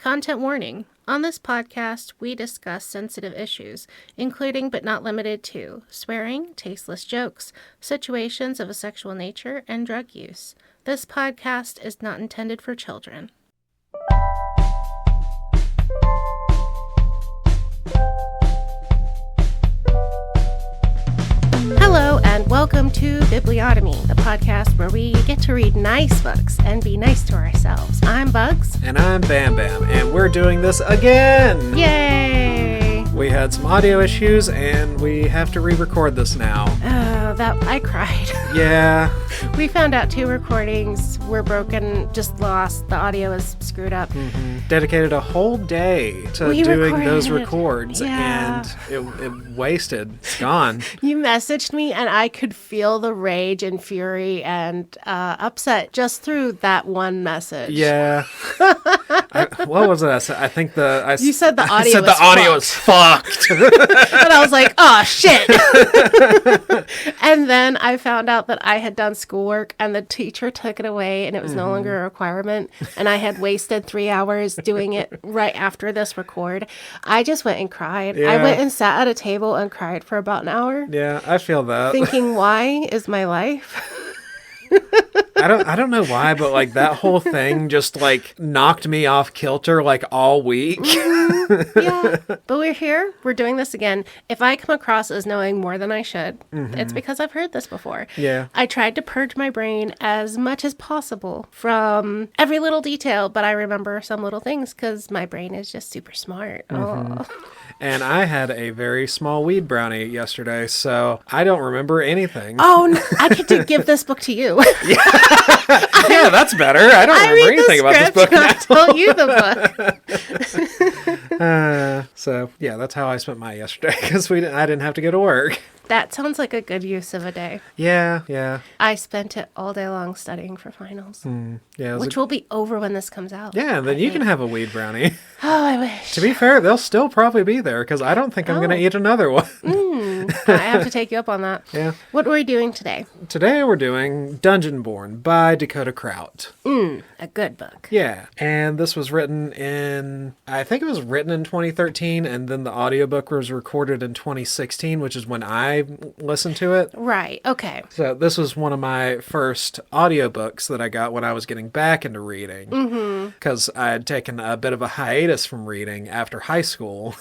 Content warning. On this podcast, we discuss sensitive issues, including but not limited to swearing, tasteless jokes, situations of a sexual nature, and drug use. This podcast is not intended for children. Hello, and welcome to Bibliotomy, the podcast where we get to read nice books and be nice to ourselves. I'm Bugs. And I'm Bam Bam, and we're doing this again! Yay! We had some audio issues, and we have to re-record this now. I cried. Yeah. We found out 2 recordings were broken, just lost. The audio is screwed up. Mm-hmm. Dedicated a whole day to doing those records, yeah. and it wasted. It's gone. You messaged me, and I could feel the rage and fury and upset just through that one message. Yeah. What was it? I think you said the audio. I said the audio is fucked. And I was like, oh shit. And then I found out that I had done schoolwork and the teacher took it away and it was no longer a requirement. And I had wasted 3 hours doing it right after this record. I just went and cried. Yeah. I went and sat at a table and cried for about an hour. Yeah, I feel that. Thinking, why is my life? I don't know why, but like that whole thing just like knocked me off kilter like all week. Yeah, but we're here. We're doing this again. If I come across as knowing more than I should, it's because I've heard this before. Yeah. I tried to purge my brain as much as possible from every little detail, but I remember some little things because my brain is just super smart. Oh. And I had a very small weed brownie yesterday, so I don't remember anything. Oh, no, I get to give this book to you. Yeah, that's better. I don't remember anything about this book. I tell you the book. So, yeah, that's how I spent my yesterday, because I didn't have to go to work. That sounds like a good use of a day. Yeah. I spent it all day long studying for finals. Yeah, which will be over when this comes out. Yeah, then you can have a weed brownie. Oh, I wish. To be fair, they'll still probably be there, because I don't think I'm going to eat another one. I have to take you up on that. Yeah. What are we doing today? Today we're doing Dungeonborn by Dakota Krout. A good book. Yeah, and this was written I think it was written in 2013, and then the audiobook was recorded in 2016, which is when I listened to it. Right, okay. So this was one of my first audiobooks that I got when I was getting back into reading. Because I had taken a bit of a hiatus from reading after high school.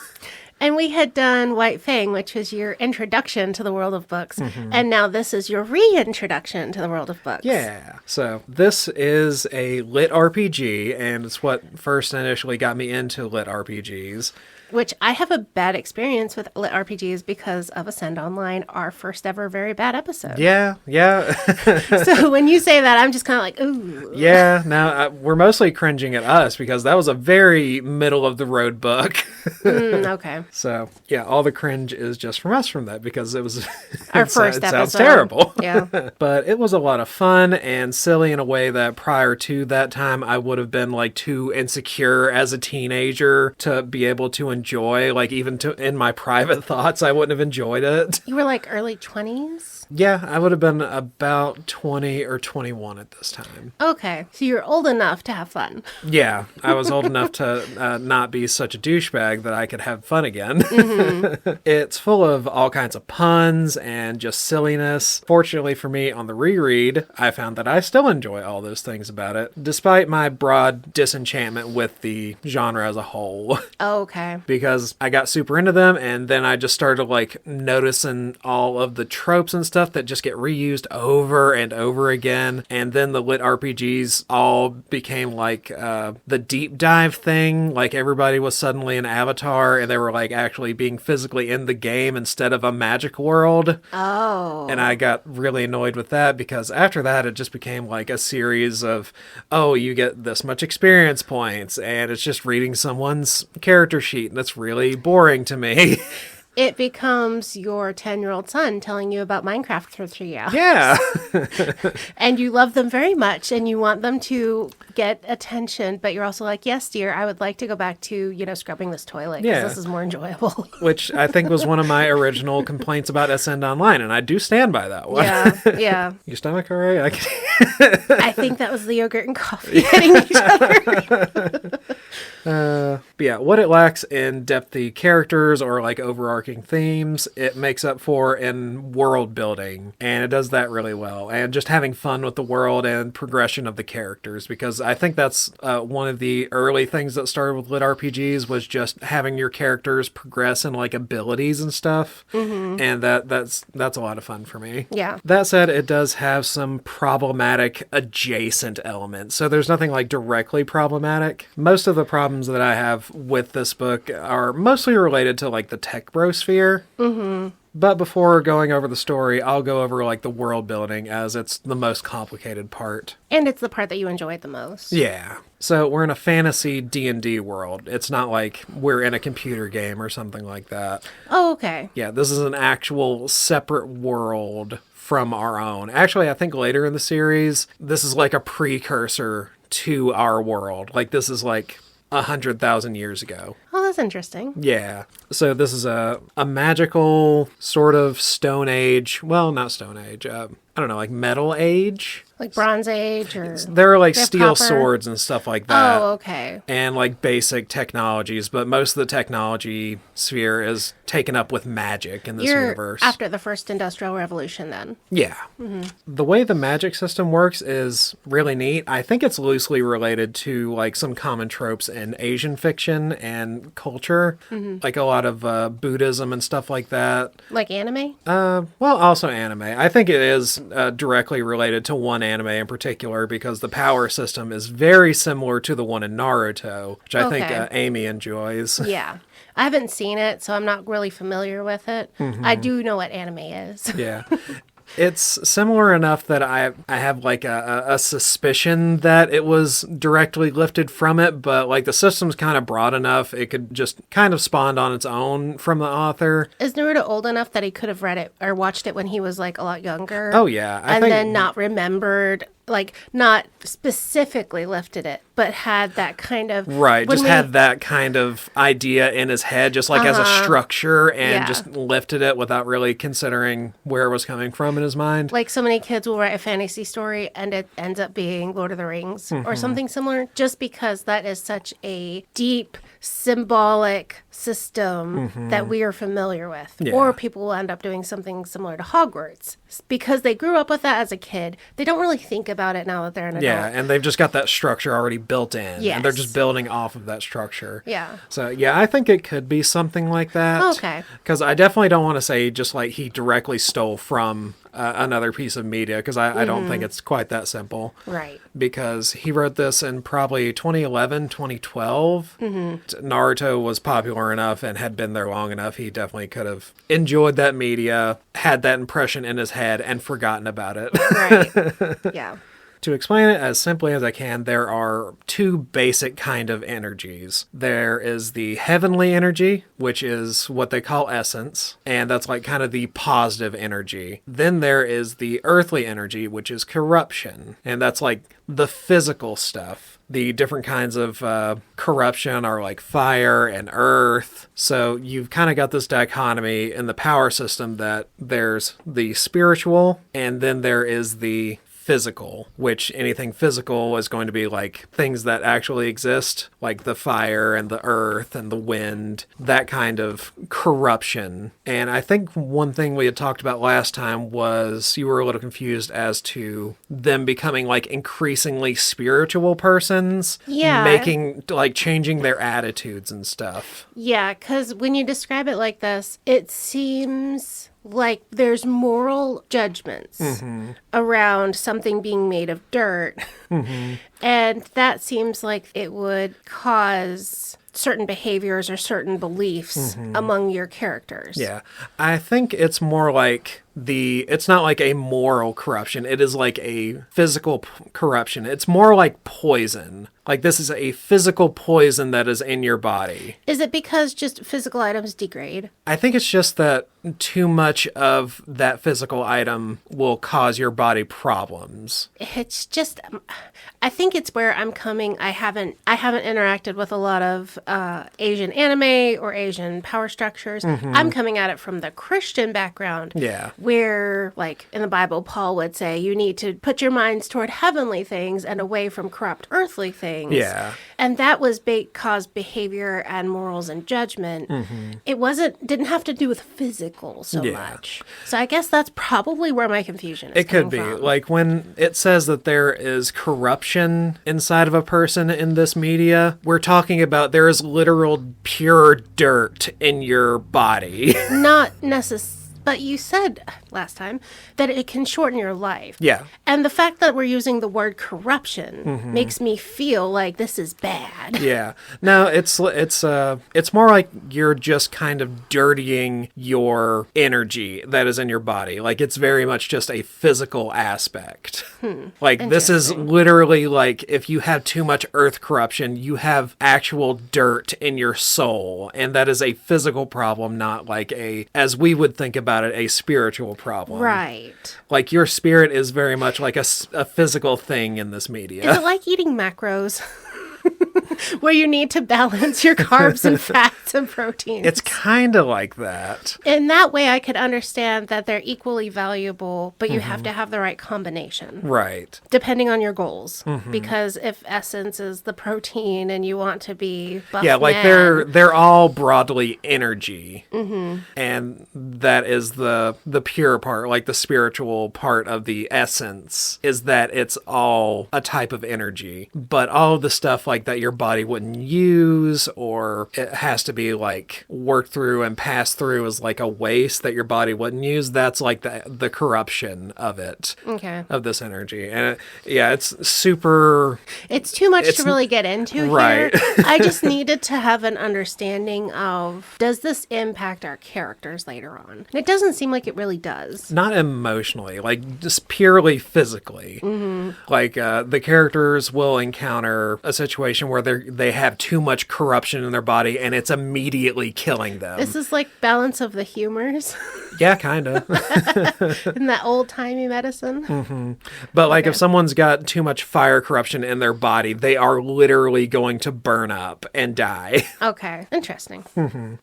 And we had done White Fang, which was your introduction to the world of books. And now this is your reintroduction to the world of books. Yeah. So this is a lit RPG, and it's what first initially got me into lit RPGs. Which I have a bad experience with lit RPGs because of Ascend Online, our first ever very bad episode. Yeah. So when you say that, I'm just kind of like, ooh. Yeah, now we're mostly cringing at us because that was a very middle of the road book. Okay. So yeah, all the cringe is just from us from that because it was our first episode. It sounds terrible. Yeah. But it was a lot of fun and silly in a way that prior to that time I would have been like too insecure as a teenager to be able to enjoy, like even in my private thoughts I wouldn't have enjoyed it. You were like early 20s? Yeah, I would have been about 20 or 21 at this time. Okay, so you're old enough to have fun. Yeah, I was old enough to not be such a douchebag that I could have fun again. It's full of all kinds of puns and just silliness. Fortunately for me, on the reread, I found that I still enjoy all those things about it, despite my broad disenchantment with the genre as a whole. Oh, okay. Because I got super into them, and then I just started like noticing all of the tropes and stuff that just get reused over and over again. And then the lit RPGs all became like the deep dive thing. Like everybody was suddenly an avatar and they were like actually being physically in the game instead of a magic world. Oh. And I got really annoyed with that because after that it just became like a series of, oh, you get this much experience points and it's just reading someone's character sheet and that's really boring to me. It becomes your 10-year-old son telling you about Minecraft for 3 hours. Yeah. And you love them very much and you want them to get attention, but you're also like, yes, dear, I would like to go back to, scrubbing this toilet because this is more enjoyable. Which I think was one of my original complaints about Ascend Online, and I do stand by that one. Yeah. Your stomach all right? I think that was the yogurt and coffee hitting each other. But yeah, what it lacks in depthy characters or like overarching themes, it makes up for in world building, and it does that really well. And just having fun with the world and progression of the characters, because I think that's one of the early things that started with lit RPGs was just having your characters progress in like abilities and stuff, and that's a lot of fun for me. Yeah. That said, it does have some problematic adjacent elements. So there's nothing like directly problematic. Most of the problems that I have with this book are mostly related to like the tech brosphere. But before going over the story, I'll go over like the world building, as it's the most complicated part. And it's the part that you enjoyed the most. Yeah. So we're in a fantasy D&D world. It's not like we're in a computer game or something like that. Oh, okay. Yeah, this is an actual separate world from our own. Actually, I think later in the series, this is like a precursor to our world. Like this is like 100,000 years ago. Oh, that's interesting. Yeah. So this is a magical sort of Stone Age. Well, not Stone Age. I don't know, like Metal Age. Like Bronze Age or... There are like they have steel copper? swords and stuff like that. Oh, okay. And like basic technologies, but most of the technology sphere is taken up with magic in this universe. After the first Industrial Revolution then. Yeah. The way the magic system works is really neat. I think it's loosely related to like some common tropes in Asian fiction and culture, like a lot of Buddhism and stuff like that. Like anime? Well, also anime. I think it is directly related to one anime in particular, because the power system is very similar to the one in Naruto, which I think Amy enjoys. Yeah. I haven't seen it, so I'm not really familiar with it. I do know what anime is. Yeah. It's similar enough that I have like a suspicion that it was directly lifted from it, but like the system's kind of broad enough, it could just kind of spawned on its own from the author. Is Naruto old enough that he could have read it or watched it when he was like a lot younger? Oh yeah. I think then not remembered, like not specifically lifted it, but had that kind of... Right, just had that kind of idea in his head, just like as a structure, and just lifted it without really considering where it was coming from in his mind. Like so many kids will write a fantasy story and it ends up being Lord of the Rings or something similar, just because that is such a deep symbolic system that we are familiar with. Yeah. Or people will end up doing something similar to Hogwarts. Because they grew up with that as a kid, they don't really think about it now that they're an adult. Yeah, and they've just got that structure already built in. Yes. And they're just building off of that structure. Yeah. So, yeah, I think it could be something like that. Okay. Because I definitely don't want to say just like he directly stole from another piece of media, because I don't think it's quite that simple. Right. Because he wrote this in probably 2011, 2012. Naruto was popular enough and had been there long enough. He definitely could have enjoyed that media, had that impression in his head, and forgotten about it. Right. Yeah. To explain it as simply as I can, there are two basic kind of energies. There is the heavenly energy, which is what they call essence, and that's like kind of the positive energy. Then there is the earthly energy, which is corruption, and that's like the physical stuff. The different kinds of corruption are like fire and earth. So you've kind of got this dichotomy in the power system that there's the spiritual, and then there is the physical, which anything physical is going to be like things that actually exist, like the fire and the earth and the wind, that kind of corruption. And I think one thing we had talked about last time was you were a little confused as to them becoming like increasingly spiritual persons, making like changing their attitudes and stuff. Yeah, because when you describe it like this, it seems like there's moral judgments around something being made of dirt. And that seems like it would cause certain behaviors or certain beliefs among your characters. Yeah. I think it's more like it's not like a moral corruption. It is like a physical corruption. It's more like poison. Like this is a physical poison that is in your body. Is it because just physical items degrade? I think it's just that too much of that physical item will cause your body problems. It's just, I think it's where I'm coming. I haven't interacted with a lot of Asian anime or Asian power structures. I'm coming at it from the Christian background. Yeah. Where, like in the Bible, Paul would say, you need to put your minds toward heavenly things and away from corrupt earthly things. Yeah. And that was caused behavior and morals and judgment. It didn't have to do with physical so much. So I guess that's probably where my confusion is. It could be. From. Like when it says that there is corruption inside of a person in this media, we're talking about there is literal pure dirt in your body. Not necessarily. But you said last time that it can shorten your life. Yeah. And the fact that we're using the word corruption makes me feel like this is bad. Yeah. No, it's more like you're just kind of dirtying your energy that is in your body. Like it's very much just a physical aspect. Like this is literally like if you have too much earth corruption, you have actual dirt in your soul, and that is a physical problem, not like as we would think about it, a spiritual problem. Right. Like your spirit is very much like a physical thing in this media. Is it like eating macros? Where you need to balance your carbs and fats and proteins. It's kind of like that. In that way, I could understand that they're equally valuable, but you have to have the right combination. Right. Depending on your goals. Because if essence is the protein and you want to be buff like man, they're all broadly energy. And that is the pure part, like the spiritual part of the essence, is that it's all a type of energy. But all of the stuff like that your body wouldn't use, or it has to be like worked through and passed through as like a waste that your body wouldn't use, that's like the corruption of it. Okay. Of this energy. And it's super... It's too much to really get into right. here. I just needed to have an understanding of, does this impact our characters later on? And it doesn't seem like it really does. Not emotionally, like just purely physically. Like the characters will encounter a situation where they have too much corruption in their body and it's immediately killing them. This is like balance of the humors. Yeah, kind of. In that old-timey medicine. But like if someone's got too much fire corruption in their body, they are literally going to burn up and die. Okay, interesting.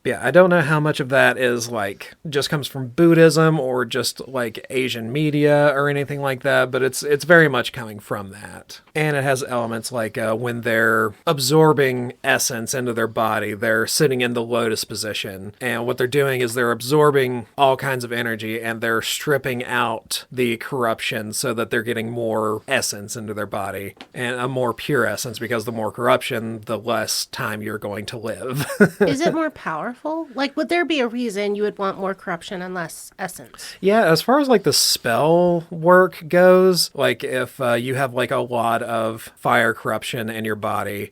Yeah, I don't know how much of that is like just comes from Buddhism or just like Asian media or anything like that, but it's very much coming from that. And it has elements like when they're absorbing essence into their body, they're sitting in the lotus position, and what they're doing is they're absorbing all kinds of energy and they're stripping out the corruption so that they're getting more essence into their body, and a more pure essence, because the more corruption, the less time you're going to live. Is it more powerful? Like, would there be a reason you would want more corruption and less essence? Yeah, as far as like the spell work goes, like if you have like a lot of fire corruption in your body,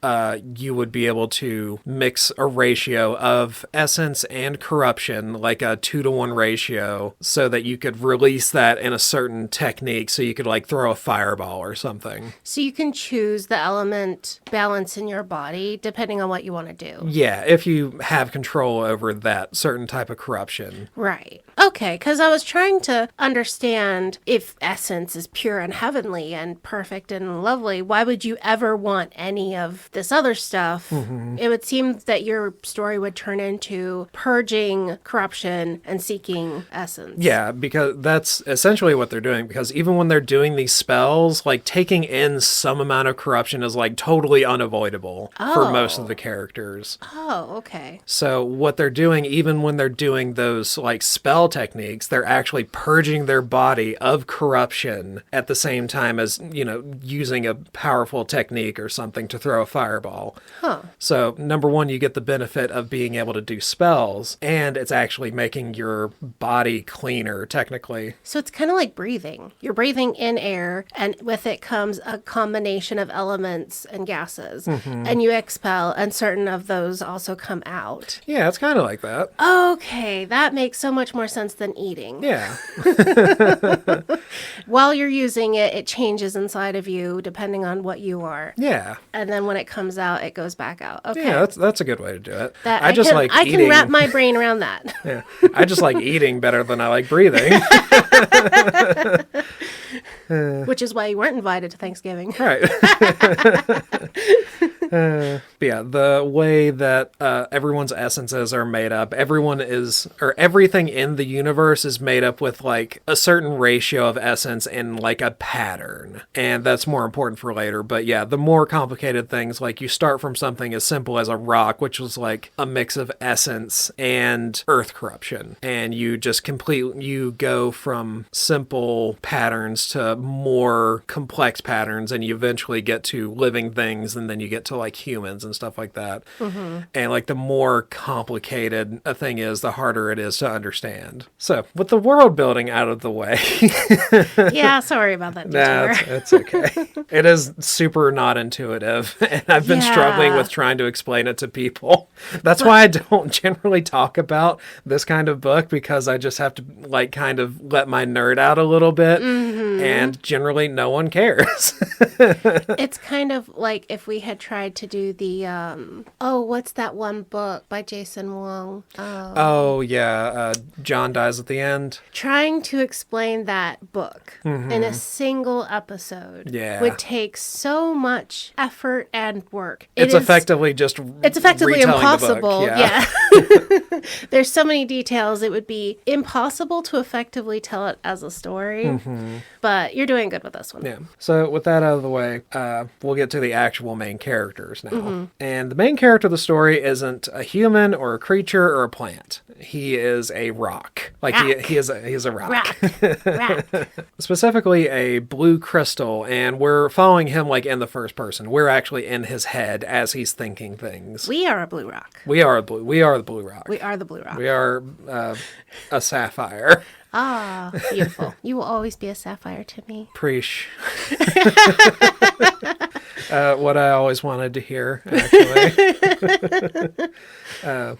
you would be able to mix a ratio of essence and corruption, like a 2-to-1 ratio, so that you could release that in a certain technique, so you could like throw a fireball or something. So you can choose the element balance in your body depending on what you want to do. Yeah, if you have control over that certain type of corruption. Right. Okay, because I was trying to understand, if essence is pure and heavenly and perfect and lovely, why would you ever want any of this other stuff? It would seem that your story would turn into purging corruption and seeking essence. Yeah, because that's essentially what they're doing, because even when they're doing these spells, like taking in some amount of corruption is like totally unavoidable for most of the characters. Oh, okay. So what they're doing, even when they're doing those like spell techniques, they're actually purging their body of corruption at the same time as, using a powerful technique or something to throw a fireball. Huh. So number one, you get the benefit of being able to do spells, and it's actually making your body cleaner, technically. So it's kind of like breathing. You're breathing in air, and with it comes a combination of elements and gases. And you expel, and certain of those also come out. Yeah, it's kind of like that. Okay, that makes so much more sense than eating. Yeah. While you're using it, it changes inside of you depending on what you are. Yeah. And then when it comes out, it goes back out. Okay. Yeah, that's a good way to do it. I can wrap my brain around that. Yeah. I just like eating better than I like breathing. Which is why you weren't invited to Thanksgiving. Right. But yeah, the way that everyone's essences are made up, everything in the universe is made up with like a certain ratio of essence and like a pattern. And that's more important for later. But yeah, the more complicated things, like you start from something as simple as a rock, which was like a mix of essence and earth corruption. And you just you go from simple patterns to more complex patterns, and you eventually get to living things, and then you get to like humans and stuff like that. And like the more complicated a thing is, the harder it is to understand. So with the world building out of the way. Yeah, sorry about that detour. It's okay. It is super not intuitive, and I've been struggling with trying to explain it to people. That's why I don't generally talk about this kind of book, because I just have to like kind of let my nerd out a little bit, and generally no one cares. It's kind of like if we had tried to do the what's that one book by Jason Wong? John dies at the end. Trying to explain that book in a single episode would take so much effort and work. It's effectively impossible. Yeah. There's so many details. It would be impossible to effectively tell it as a story. But you're doing good with this one. Yeah. So with that out of the way, we'll get to the actual main characters now. And the main character of the story isn't a human or a creature or a plant. He is a rock. Like he is a rock. Rock. Specifically a blue crystal, and we're following him like in the first person. We're actually in his head as he's thinking things. We are a blue rock. We are the blue rock. We are the blue rock. We are a sapphire. Ah, beautiful. You will always be a sapphire to me. Preach. What I always wanted to hear, actually.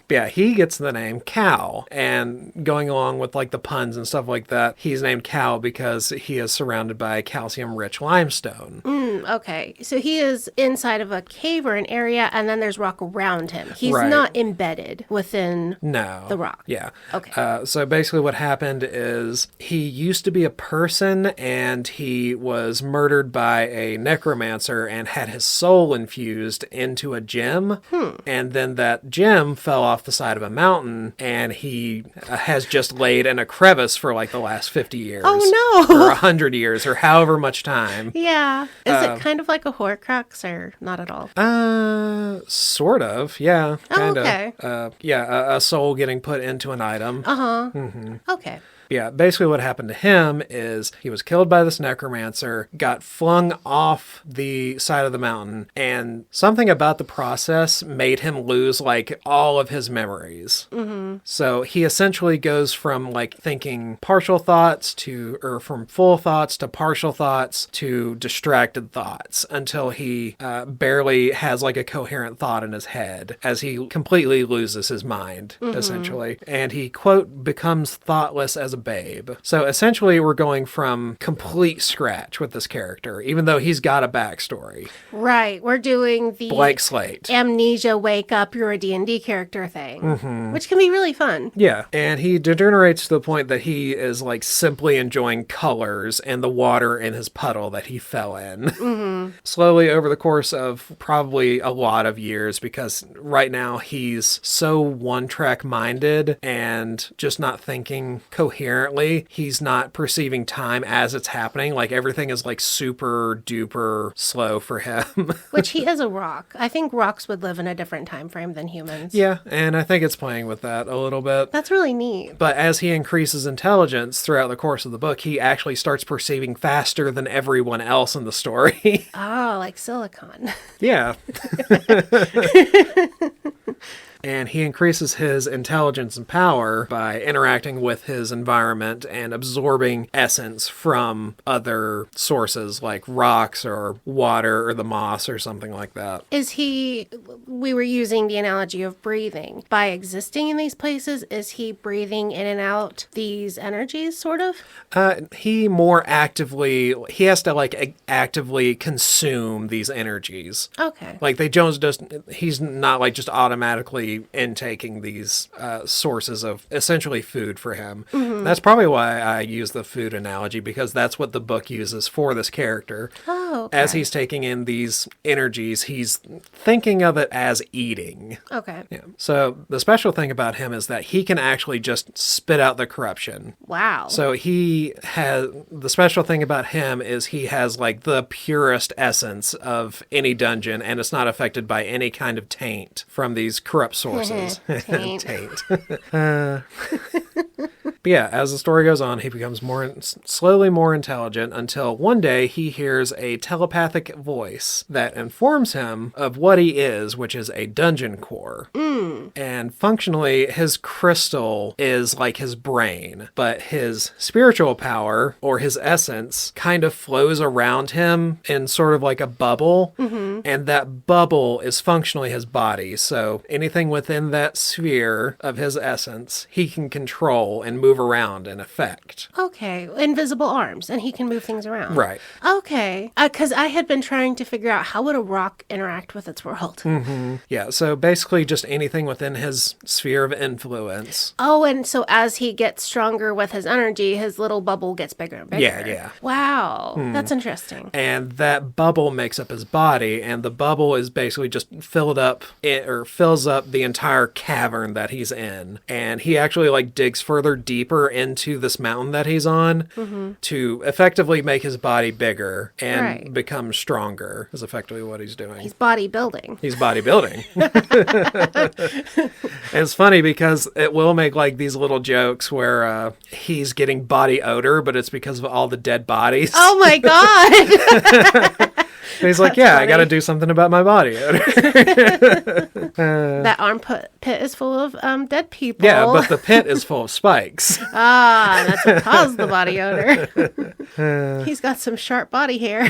Yeah, he gets the name Cow, and going along with like the puns and stuff like that, he's named Cow because he is surrounded by calcium-rich limestone. Okay, so he is inside of a cave or an area, and then there's rock around him. He's not embedded within the rock. Yeah. Okay. So basically what happened is he used to be a person, and he was murdered by a necromancer and had his soul infused into a gem. And then that gem fell off the side of a mountain, and he has just laid in a crevice for like the last 50 years. Oh no! Or 100 years, or however much time. Yeah. Is it kind of like a Horcrux, or not at all? Sort of. Yeah. Kind of. Okay. A soul getting put into an item. Okay. Yeah, basically what happened to him is he was killed by this necromancer, got flung off the side of the mountain, and something about the process made him lose like all of his memories. So he essentially goes from like thinking partial thoughts or from full thoughts to partial thoughts to distracted thoughts until he barely has like a coherent thought in his head as he completely loses his mind, essentially. And he, quote, becomes thoughtless as a babe. So essentially we're going from complete scratch with this character, even though he's got a backstory. Right. We're doing the blank slate. Amnesia, wake up, you're a D&D character thing, which can be really fun. Yeah. And he degenerates to the point that he is like simply enjoying colors and the water in his puddle that he fell in. Slowly over the course of probably a lot of years, because right now he's so one-track minded and just not thinking coherently. He's not perceiving time as it's happening. Like everything is like super duper slow for him. Which he is a rock. I think rocks would live in a different time frame than humans. Yeah, and I think it's playing with that a little bit. That's really neat. But as he increases intelligence throughout the course of the book, he actually starts perceiving faster than everyone else in the story. Oh, like silicon. Yeah. And he increases his intelligence and power by interacting with his environment and absorbing essence from other sources like rocks or water or the moss or something like that. We were using the analogy of breathing. By existing in these places, is he breathing in and out these energies, sort of? He has to like actively consume these energies. Okay. Like he's not like just automatically constantly intaking these sources of essentially food for him. That's probably why I use the food analogy, because that's what the book uses for this character. Oh, okay. As he's taking in these energies, he's thinking of it as eating. Okay. Yeah. So the special thing about him is that he can actually just spit out the corruption. Wow. So the special thing about him is he has like the purest essence of any dungeon, and it's not affected by any kind of taint from these corrupt sources. Taint. But yeah, as the story goes on, he becomes slowly more intelligent until one day he hears a telepathic voice that informs him of what he is, which is a dungeon core. And functionally, his crystal is like his brain, but his spiritual power, or his essence, kind of flows around him in sort of like a bubble, and that bubble is functionally his body. So anything within that sphere of his essence, he can control and move around and affect. Okay. Invisible arms, and he can move things around. Right. Okay. Because I had been trying to figure out how would a rock interact with its world. Yeah, so basically just anything within his sphere of influence. Oh, and so as he gets stronger with his energy, his little bubble gets bigger and bigger. Yeah. Wow. That's interesting. And that bubble makes up his body, and the bubble is basically just fills up the entire cavern that he's in. And he actually like digs further deeper into this mountain that he's on to effectively make his body bigger and become stronger, is effectively what he's doing. He's bodybuilding. He's bodybuilding. And it's funny because it will make like these little jokes where he's getting body odor, but it's because of all the dead bodies. Oh my God. He's like, yeah, funny. I got to do something about my body odor. That armpit pit is full of dead people. Yeah, but the pit is full of spikes. Ah, that's what caused the body odor. He's got some sharp body hair.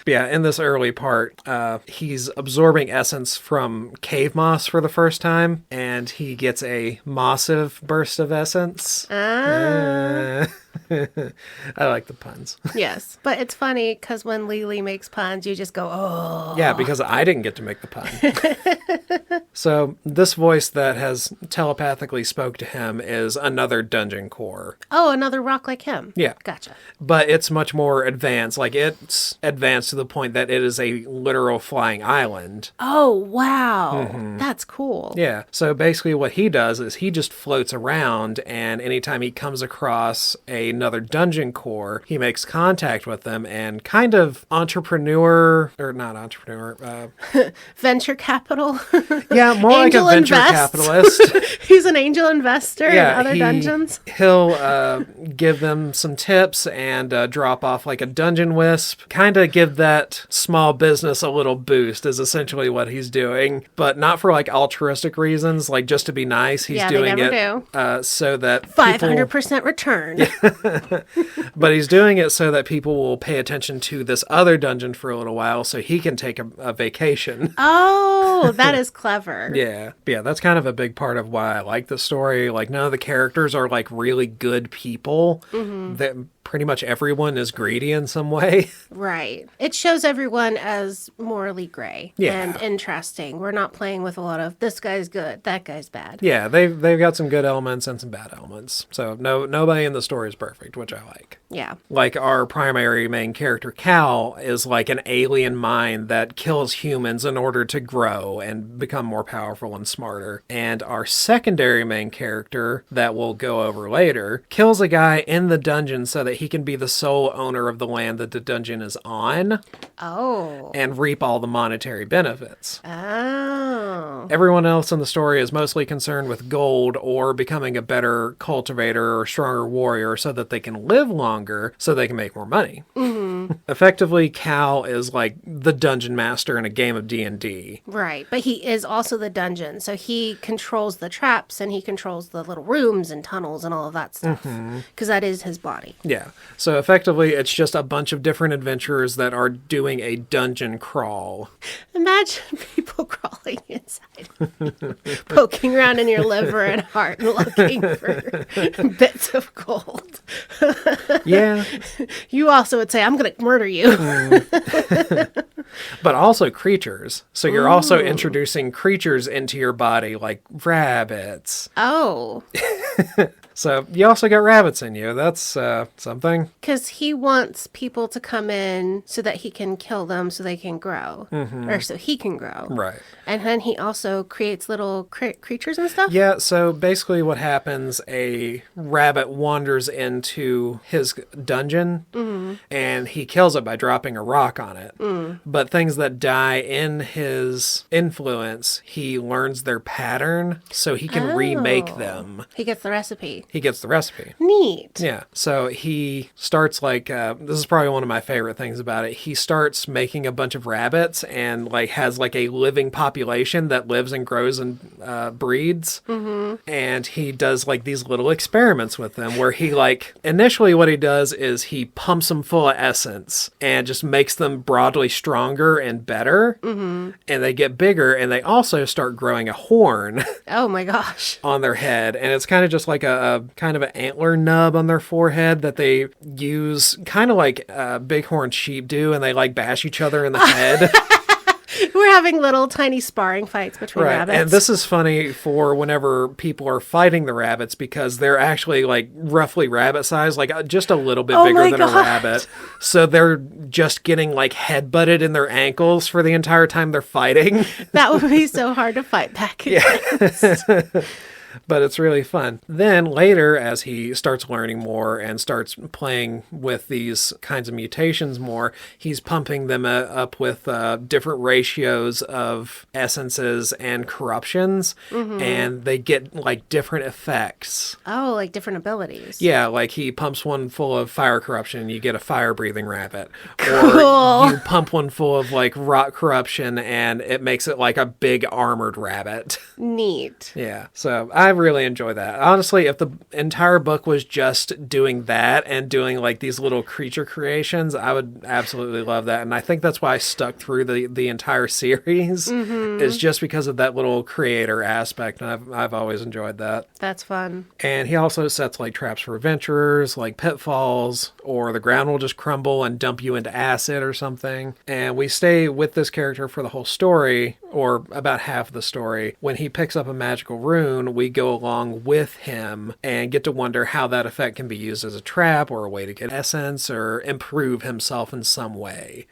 Yeah, in this early part, he's absorbing essence from cave moss for the first time, and he gets a massive burst of essence. I like the puns. Yes, but it's funny because when Lily makes puns, you just go, oh. Yeah, because I didn't get to make the pun. So this voice that has telepathically spoke to him is another dungeon core. Oh, another rock like him. Yeah. Gotcha. But it's much more advanced. Like, it's advanced to the point that it is a literal flying island. Oh, wow. That's cool. Yeah. So basically what he does is he just floats around, and anytime he comes across another dungeon core, he makes contact with them and kind of venture capital. Yeah, more like a venture capitalist. He's an angel investor in other dungeons. He'll give them some tips and drop off like a dungeon wisp. Kind of give that small business a little boost is essentially what he's doing, but not for like altruistic reasons, like just to be nice. He's doing it so that 500% return. But he's doing it so that people will pay attention to this other dungeon for a little while so he can take a vacation. Oh, that is clever. Yeah. That's kind of a big part of why I like the story. Like, none of the characters are like really good people. That pretty much everyone is greedy in some way. Right. It shows everyone as morally gray and interesting. We're not playing with a lot of this guy's good, that guy's bad. Yeah, they've got some good elements and some bad elements. So nobody in the story is perfect, which I like. Yeah. Like, our primary main character, Cal, is like an alien mind that kills humans in order to grow and become more powerful and smarter. And our secondary main character, that we'll go over later, kills a guy in the dungeon so that he can be the sole owner of the land that the dungeon is on. Oh. And reap all the monetary benefits. Oh. Everyone else in the story is mostly concerned with gold or becoming a better cultivator or stronger warrior so that they can live longer so they can make more money. Effectively, Cal is like the dungeon master in a game of D&D. Right, but he is also the dungeon, so he controls the traps and he controls the little rooms and tunnels and all of that stuff, because that is his body. Yeah, so effectively it's just a bunch of different adventurers that are doing a dungeon crawl. Imagine people crawling inside Poking around in your liver and heart and looking for bits of gold. Yeah. You also would say, I'm going to murder you. But also creatures. So you're also introducing creatures into your body, like rabbits. Oh. So you also got rabbits in you. That's something. Because he wants people to come in so that he can kill them so they can grow. Or so he can grow. Right. And then he also creates little creatures and stuff? Yeah, so basically what happens, a rabbit wanders into his dungeon, and he kills it by dropping a rock on it. But things that die in his influence, he learns their pattern, so he can remake them. He gets the recipe. He gets the recipe. Neat. Yeah, so he starts like, this is probably one of my favorite things about it. He starts making a bunch of rabbits and like has like a living population that lives and grows and breeds. And he does like these little experiments with them where he like, initially what he does is he pumps them full of essence and just makes them broadly stronger and better. And they get bigger, and they also start growing a horn Oh my gosh. on their head. And it's kind of just like a kind of an antler nub on their forehead that they use kind of like bighorn sheep do, and they like bash each other in the head. We're having little tiny sparring fights between rabbits. And this is funny for whenever people are fighting the rabbits, because they're actually like roughly rabbit size, like just a little bit bigger than a rabbit. So they're just getting like head-butted in their ankles for the entire time they're fighting. That would be so hard to fight back against. But it's really fun. Then later, as he starts learning more and starts playing with these kinds of mutations more, he's pumping them up with different ratios of essences and corruptions, and they get like different effects. Oh, like different abilities. Yeah, like he pumps one full of fire corruption and you get a fire-breathing rabbit. Cool. Or you pump one full of like rot corruption and it makes it like a big armored rabbit. Neat. Yeah, so I really enjoy that. Honestly, if the entire book was just doing that and doing like these little creature creations, I would absolutely love that. And I think that's why I stuck through the entire series, is just because of that little creator aspect. And I've always enjoyed that. That's fun. And he also sets like traps for adventurers, like pitfalls, or the ground will just crumble and dump you into acid or something. And we stay with this character for the whole story, or about half of the story. When he picks up a magical rune, we go along with him and get to wonder how that effect can be used as a trap or a way to get essence or improve himself in some way.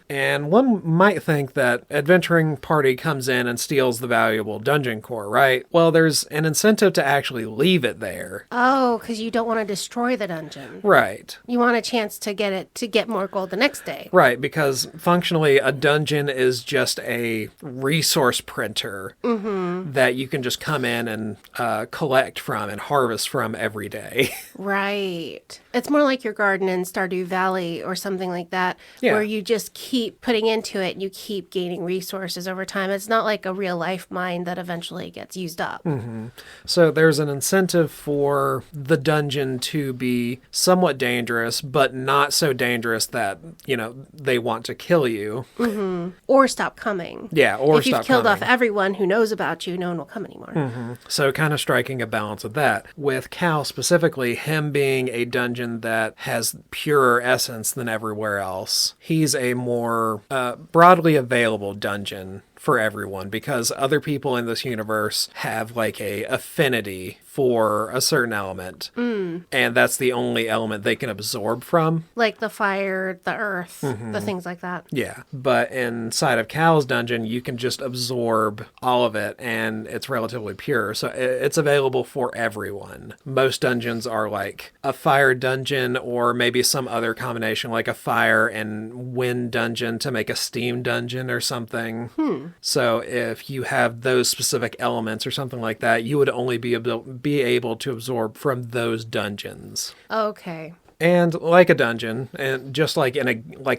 And one might think that adventuring party comes in and steals the valuable dungeon core, right? Well, there's an incentive to actually leave it there. Oh, because you don't want to destroy the dungeon. Right. You want a chance to get more gold the next day. Right, because functionally a dungeon is just a resource printer that you can just come in and collect from and harvest from every day. Right. It's more like your garden in Stardew Valley or something like that, Yeah. where you just keep putting into it and you keep gaining resources over time. It's not like a real life mine that eventually gets used up. So there's an incentive for the dungeon to be somewhat dangerous, but not so dangerous that, they want to kill you. Or stop coming. Yeah, or if you've stop killed coming. off everyone who knows about you, no one will come anymore. So kind of striking a balance of that. With Cal specifically, him being a dungeon that has purer essence than everywhere else, he's a more broadly available dungeon for everyone, because other people in this universe have like a affinity for a certain element, and that's the only element they can absorb from. Like the fire, the earth, the things like that. Yeah, but inside of Cal's dungeon, you can just absorb all of it, and it's relatively pure, so it's available for everyone. Most dungeons are like a fire dungeon, or maybe some other combination, like a fire and wind dungeon to make a steam dungeon or something. So if you have those specific elements or something like that, you would only be able to absorb from those dungeons. Okay. And like a dungeon, and just like in a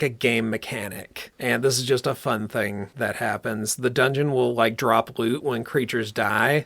game mechanic. And this is just a fun thing that happens. The dungeon will like drop loot when creatures die.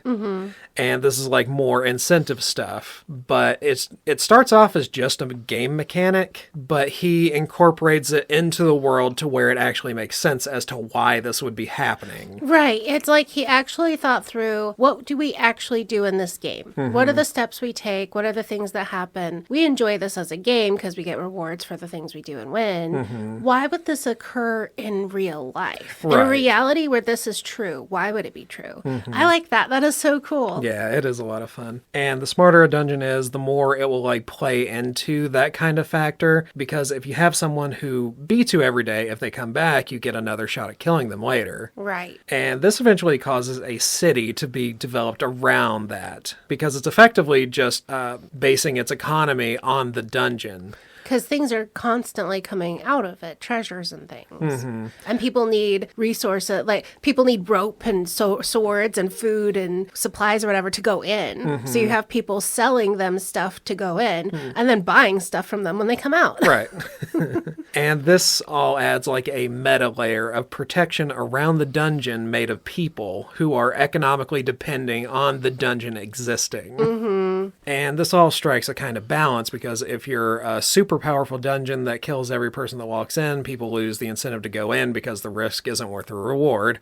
And this is like more incentive stuff. But it starts off as just a game mechanic, but he incorporates it into the world to where it actually makes sense as to why this would be happening. Right. It's like he actually thought through, what do we actually do in this game? What are the steps we take? What are the things that happen? We enjoy this as a game because we get rewards for the things we do and win. Why would this occur in real life? In a reality where this is true, why would it be true? I like that. That is so cool. Yeah, it is a lot of fun. And the smarter a dungeon is, the more it will like play into that kind of factor. Because if you have someone who beats you every day, if they come back, you get another shot at killing them later. Right. And this eventually causes a city to be developed around that. Because it's effectively just basing its economy on the dungeon. Because things are constantly coming out of it, treasures and things. And people need resources, like people need rope and swords and food and supplies or whatever to go in. So you have people selling them stuff to go in and then buying stuff from them when they come out. Right. And this all adds like a meta layer of protection around the dungeon made of people who are economically depending on the dungeon existing. And this all strikes a kind of balance because if you're a super powerful dungeon that kills every person that walks in, people lose the incentive to go in because the risk isn't worth the reward,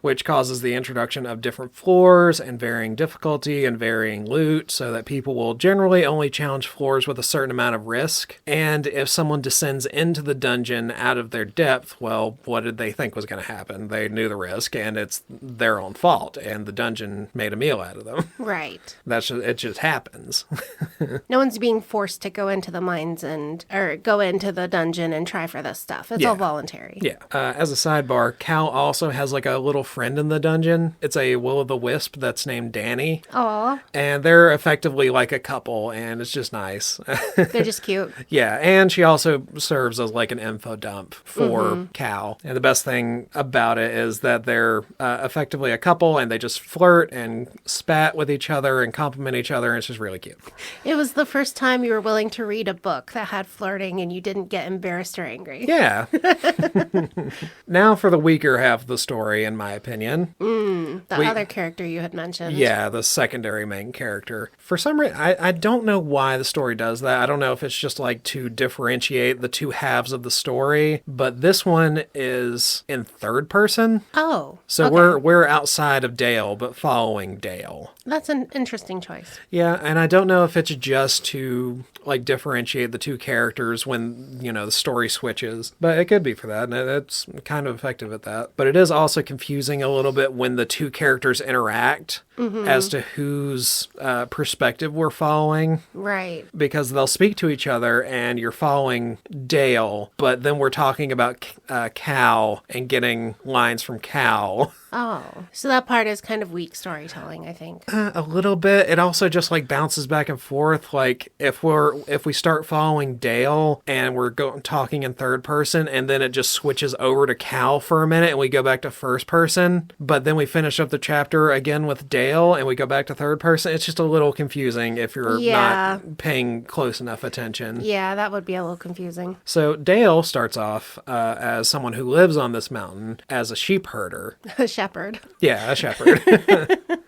which causes the introduction of different floors and varying difficulty and varying loot so that people will generally only challenge floors with a certain amount of risk. And if someone descends into the dungeon out of their depth, well, what did they think was going to happen? They knew the risk and it's their own fault and the dungeon made a meal out of them. Right. It just happens. No one's being forced to go into the mines or go into the dungeon and try for this stuff. It's all voluntary. Yeah. As a sidebar, Cal also has like a little friend in the dungeon. It's a will-o'-the-wisp that's named Danny. Aw. And they're effectively like a couple, and it's just nice. They're just cute. Yeah, and she also serves as like an info dump for Cal. And the best thing about it is that they're effectively a couple, and they just flirt and spat with each other and compliment each other, and it's just really cute. It was the first time you were willing to read a book that had flirting and you didn't get embarrassed or angry. Yeah. Now for the weaker half of the story, in my opinion. The other character you had mentioned. Yeah, the secondary main character. For some reason, I don't know why the story does that. I don't know if it's just like to differentiate the two halves of the story, but this one is in third person. Oh. So okay. we're outside of Dale, but following Dale. That's an interesting choice. Yeah, and I don't know if it's just to like differentiate the two characters when, the story switches, but it could be for that, and it's kind of effective at that. But it is also confusing a little bit when the two characters interact as to whose perspective we're following. Right. Because they'll speak to each other and you're following Dale, but then we're talking about Cal and getting lines from Cal. Oh, so that part is kind of weak storytelling, I think. A little bit. It also just like bounces back and forth. Like if we start following Dale and we're talking in third person, and then it just switches over to Cal for a minute, and we go back to first person. But then we finish up the chapter again with Dale, and we go back to third person. It's just a little confusing if you're not paying close enough attention. Yeah, that would be a little confusing. So Dale starts off as someone who lives on this mountain as a sheep herder. A shepherd. Yeah, a shepherd.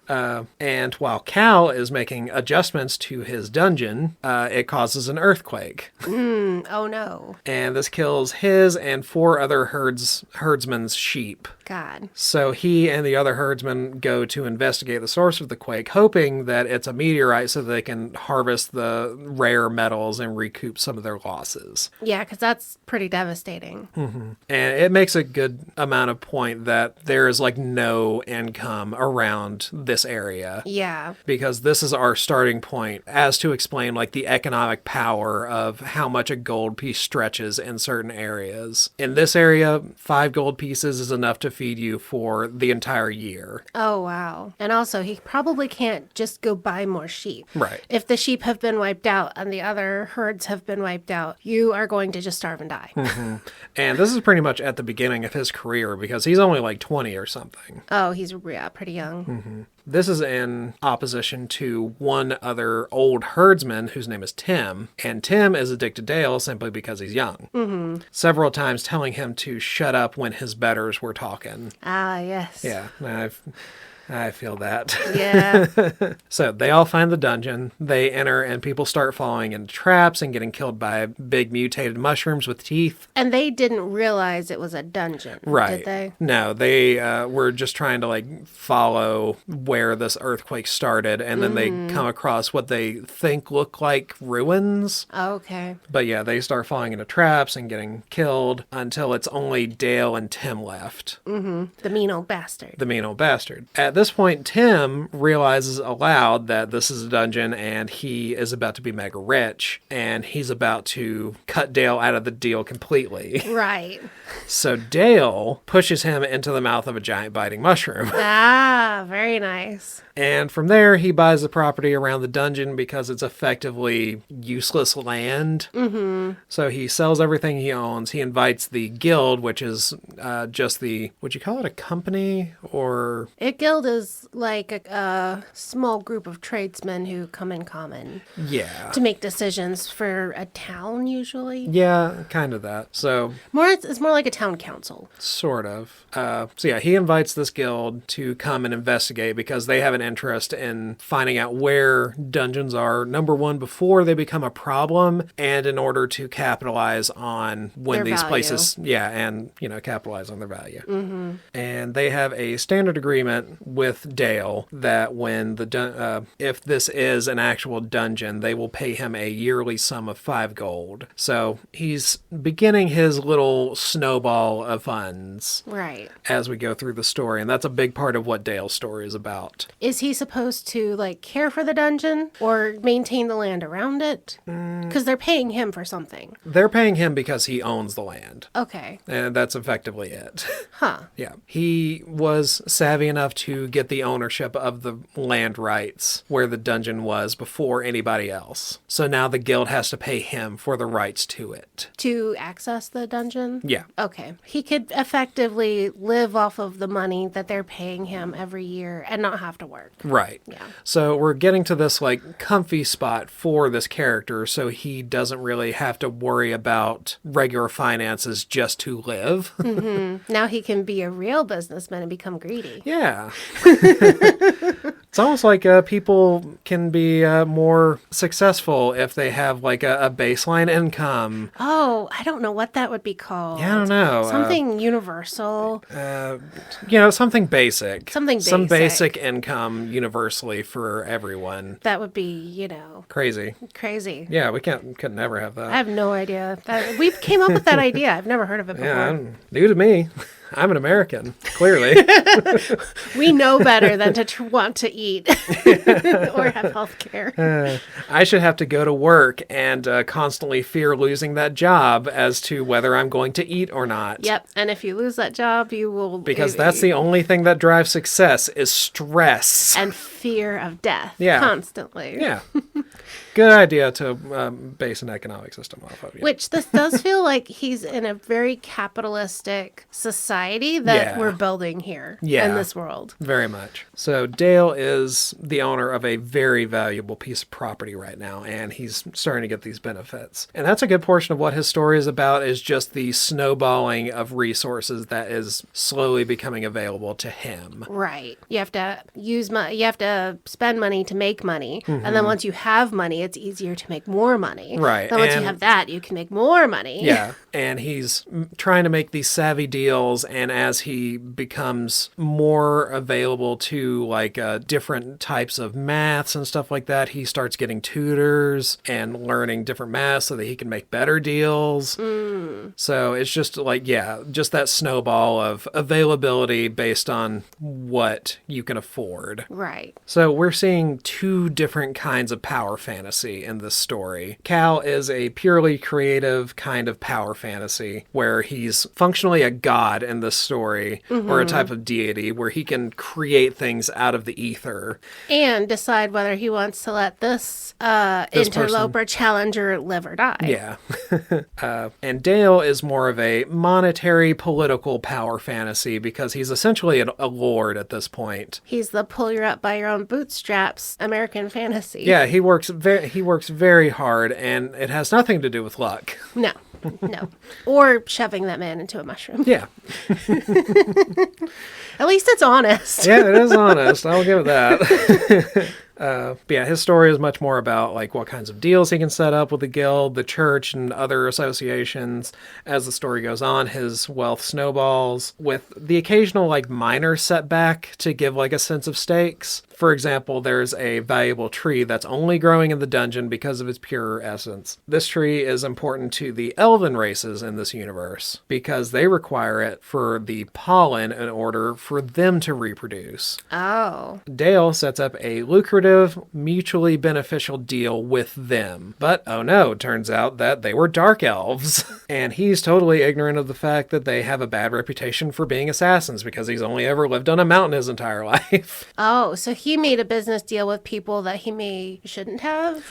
And while Cal is making adjustments to his dungeon, it causes an earthquake. Oh no. And this kills his and 4 other herdsmen's sheep. God. So he and the other herdsmen go to investigate the source of the quake, hoping that it's a meteorite so they can harvest the rare metals and recoup some of their losses. Yeah, because that's pretty devastating. And it makes a good amount of point that there is like no income around this area. Yeah. Because this is our starting point as to explain like the economic power of how much a gold piece stretches in certain areas. In this area, 5 gold pieces is enough to feed you for the entire year. Oh, wow. And also, he probably can't just go buy more sheep. Right. If the sheep have been wiped out and the other herds have been wiped out, you are going to just starve and die. And this is pretty much at the beginning of his career because he's only like 20 or something. Oh, he's pretty young. This is in opposition to one other old herdsman whose name is Tim. And Tim is a dick to Dale simply because he's young. Mm-hmm. Several times telling him to shut up when his betters were talking. Ah, yes. Yeah, I feel that. Yeah. So they all find the dungeon. They enter, and people start falling into traps and getting killed by big mutated mushrooms with teeth. And they didn't realize it was a dungeon, Right. did they? No, they were just trying to like follow where this earthquake started, and then they come across what they think look like ruins. Okay. But yeah, they start falling into traps and getting killed until it's only Dale and Tim left. The mean old bastard. The mean old bastard. At this point, Tim realizes aloud that this is a dungeon and he is about to be mega rich, and he's about to cut Dale out of the deal completely. Right. So Dale pushes him into the mouth of a giant biting mushroom. Ah, very nice. And from there, he buys the property around the dungeon because it's effectively useless land. Mm-hmm. So he sells everything he owns. He invites the guild, which is just the, would you call it a company or? A guild is like a small group of tradesmen who come in common Yeah. to make decisions for a town, usually. Yeah, kind of that. So It's more like a town council. sort of. So yeah, he invites this guild to come and investigate because they have an interest in finding out where dungeons are, number one, before they become a problem, and in order to capitalize on when Their these value. places, and, capitalize on their value. Mm-hmm. And they have a standard agreement with Dale that when if this is an actual dungeon, they will pay him a yearly sum of 5 gold. So he's beginning his little snowball of funds. Right. As we go through the story, and that's a big part of what Dale's story is about. Is he supposed to, like, care for the dungeon or maintain the land around it? Because they're paying him for something. They're paying him because he owns the land. Okay. And that's effectively it. Huh. Yeah. He was savvy enough to get the ownership of the land rights where the dungeon was before anybody else. So now the guild has to pay him for the rights to it. To access the dungeon? Yeah. Okay. He could effectively live off of the money that they're paying him every year and not have to work. Right. Yeah. So we're getting to this like comfy spot for this character so he doesn't really have to worry about regular finances just to live. Now he can be a real businessman and become greedy. Yeah. It's almost like people can be more successful if they have like a baseline income. Oh, I don't know what that would be called. Yeah, I don't know. Something universal. Something basic. Something Some basic. basic income universally for everyone. That would be, Crazy. crazy. Yeah, we could never have that. I have no idea. We came up with that idea. I've never heard of it before. Yeah, new to me. I'm an American, clearly. We know better than to want to eat or have health care. I should have to go to work and constantly fear losing that job as to whether I'm going to eat or not. Yep. And if you lose that job, you will... Because that's the only thing that drives success is stress. And fear of death. Yeah. Constantly. Yeah. Good idea to base an economic system off of. Yeah. Which this does feel like he's in a very capitalistic society that Yeah. we're building here Yeah. in this world. Very much. So Dale is the owner of a very valuable piece of property right now, and he's starting to get these benefits. And that's a good portion of what his story is about, is just the snowballing of resources that is slowly becoming available to him. Right. You have to you have to spend money to make money. And then once you have money, it's easier to make more money. Right. Then once you And- have that, you can make more money. Yeah, and he's trying to make these savvy deals, and as he becomes more available to like different types of maths and stuff like that, he starts getting tutors and learning different maths so that he can make better deals. So it's just like, just that snowball of availability based on what you can afford. Right. So we're seeing two different kinds of power fantasy in this story. Cal is a purely creative kind of power fantasy where he's functionally a god in this story, or a type of deity where he can create things out of the ether. And decide whether he wants to let this interloper challenger live or die. Yeah. And Dale is more of a monetary political power fantasy because he's essentially a lord at this point. He's the pull you up by your own bootstraps American fantasy. Yeah, he works very hard, and it has nothing to do with luck. No. No. Or shoving that man into a mushroom. Yeah. At least it's honest. Yeah, it is honest. I'll give it that. But yeah, his story is much more about like what kinds of deals he can set up with the guild, the church, and other associations. As the story goes on, his wealth snowballs with the occasional like minor setback to give like a sense of stakes. For example, there's a valuable tree that's only growing in the dungeon because of its pure essence. This tree is important to the elven races in this universe because they require it for the pollen in order for them to reproduce. Oh. Dale sets up a lucrative, mutually beneficial deal with them. But oh no, turns out that they were dark elves. And he's totally ignorant of the fact that they have a bad reputation for being assassins because he's only ever lived on a mountain his entire life. Oh, so he made a business deal with people that he shouldn't have?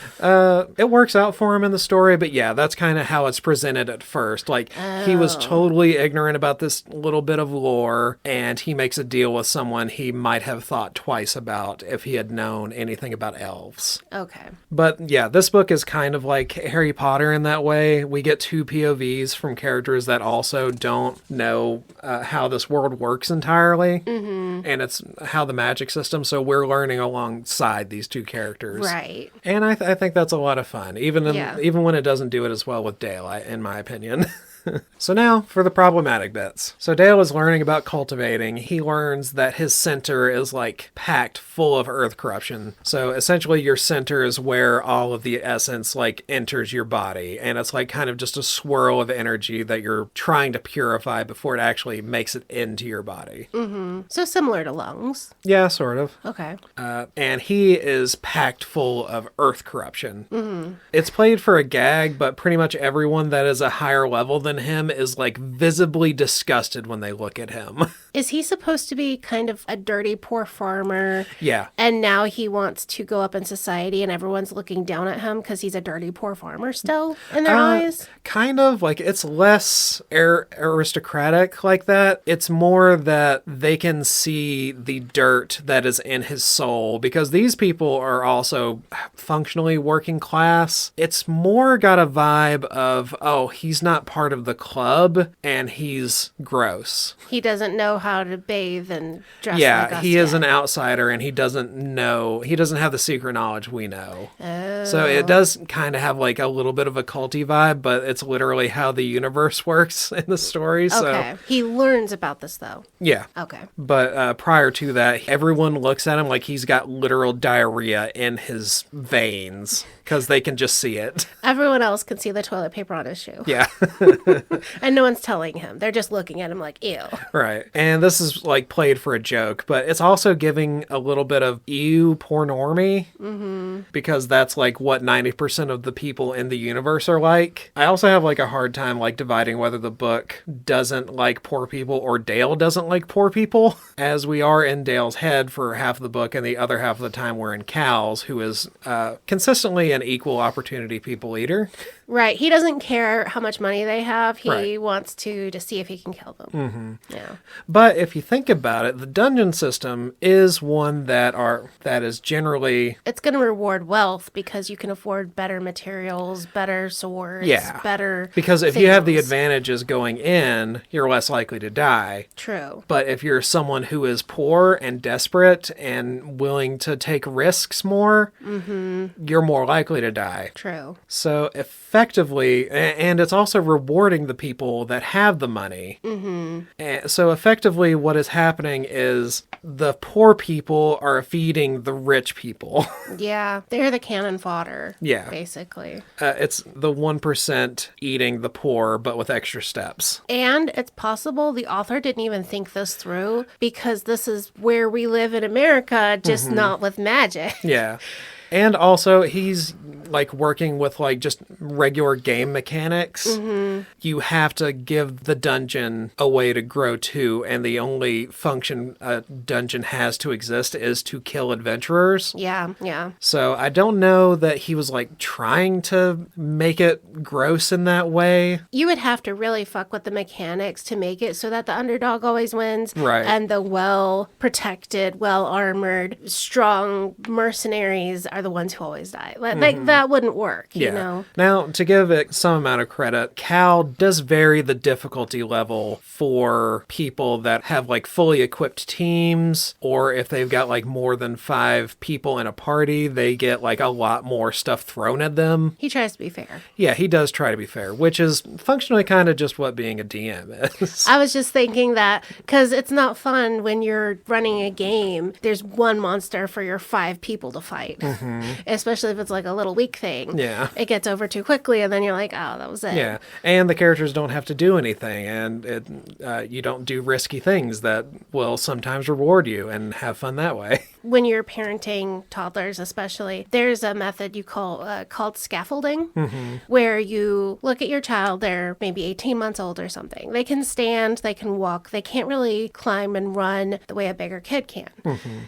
It works out for him in the story, but yeah, that's kind of how it's presented at first. Like, he was totally ignorant about this little bit of lore, and he makes a deal with someone he might have thought twice about if he had known anything about elves. Okay. But yeah, this book is kind of like Harry Potter in that way. We get two POVs from characters that also don't know how this world works entirely, and it's how the magic system, so we're learning alongside these two characters. Right. And I think that's a lot of fun, even when it doesn't do it as well with Dale, in my opinion. So now for the problematic bits. So Dale is learning about cultivating. He learns that his center is like packed full of earth corruption. So essentially your center is where all of the essence like enters your body. And it's like kind of just a swirl of energy that you're trying to purify before it actually makes it into your body. So similar to lungs. Yeah, sort of. Okay. And he is packed full of earth corruption. It's played for a gag, but pretty much everyone that is a higher level than him is like visibly disgusted when they look at him. Is he supposed to be kind of a dirty, poor farmer? Yeah. And now he wants to go up in society and everyone's looking down at him because he's a dirty, poor farmer still in their eyes? Kind of. Like, it's less aristocratic like that. It's more that they can see the dirt that is in his soul because these people are also functionally working class. It's more got a vibe of, oh, he's not part of the club and he's gross. He doesn't know how to bathe and dress like us he is yet. an outsider and he doesn't have the secret knowledge we know. Oh. So it does kind of have like a little bit of a culty vibe, but it's literally how the universe works in the story. Okay. So He learns about this though. yeah. Okay. But prior to that, everyone looks at him like he's got literal diarrhea in his veins because they can just see it. Everyone else can see the toilet paper on his shoe. Yeah. And no one's telling him. They're just looking at him like, ew. Right. And this is like played for a joke, but it's also giving a little bit of ew pornormy because that's like what 90% of the people in the universe are like. I also have like a hard time like dividing whether the book doesn't like poor people or Dale doesn't like poor people, as we are in Dale's head for half of the book and the other half of the time we're in Cal's, who is consistently an equal opportunity people eater. Right. He doesn't care how much money they have. He wants to see if he can kill them. Yeah. But if you think about it, the dungeon system is one that is generally... It's going to reward wealth because you can afford better materials, better swords, better Because if you have the things. advantages going in, you're less likely to die. True. But if you're someone who is poor and desperate and willing to take risks more, you're more likely to die. True. So effectively, and it's also rewarding the people that have the money. And so effectively what is happening is the poor people are feeding the rich people. Yeah. They're the cannon fodder. Yeah. Basically. It's the 1% eating the poor, but with extra steps. And it's possible the author didn't even think this through because this is where we live in America, just not with magic. Yeah. And also, he's like working with like just regular game mechanics. You have to give the dungeon a way to grow too, and the only function a dungeon has to exist is to kill adventurers. Yeah. So I don't know that he was like trying to make it gross in that way. You would have to really fuck with the mechanics to make it so that the underdog always wins. Right. And the well-protected, well-armored, strong mercenaries are the ones who always die. Like, that wouldn't work, you know? Now, to give it some amount of credit, Cal does vary the difficulty level for people that have like fully equipped teams, or if they've got like more than 5 people in a party, they get like a lot more stuff thrown at them. He tries to be fair. Yeah, he does try to be fair, which is functionally kind of just what being a DM is. I was just thinking that because it's not fun when you're running a game, there's one monster for your 5 people to fight, especially if it's like a little weak thing. Yeah. It gets over too quickly, and then you're like, oh, that was it. Yeah, and the characters don't have to do anything, and you don't do risky things that will sometimes reward you and have fun that way. When you're parenting toddlers, especially, there's a method you called scaffolding, where you look at your child, they're maybe 18 months old or something. They can stand, they can walk, they can't really climb and run the way a bigger kid can.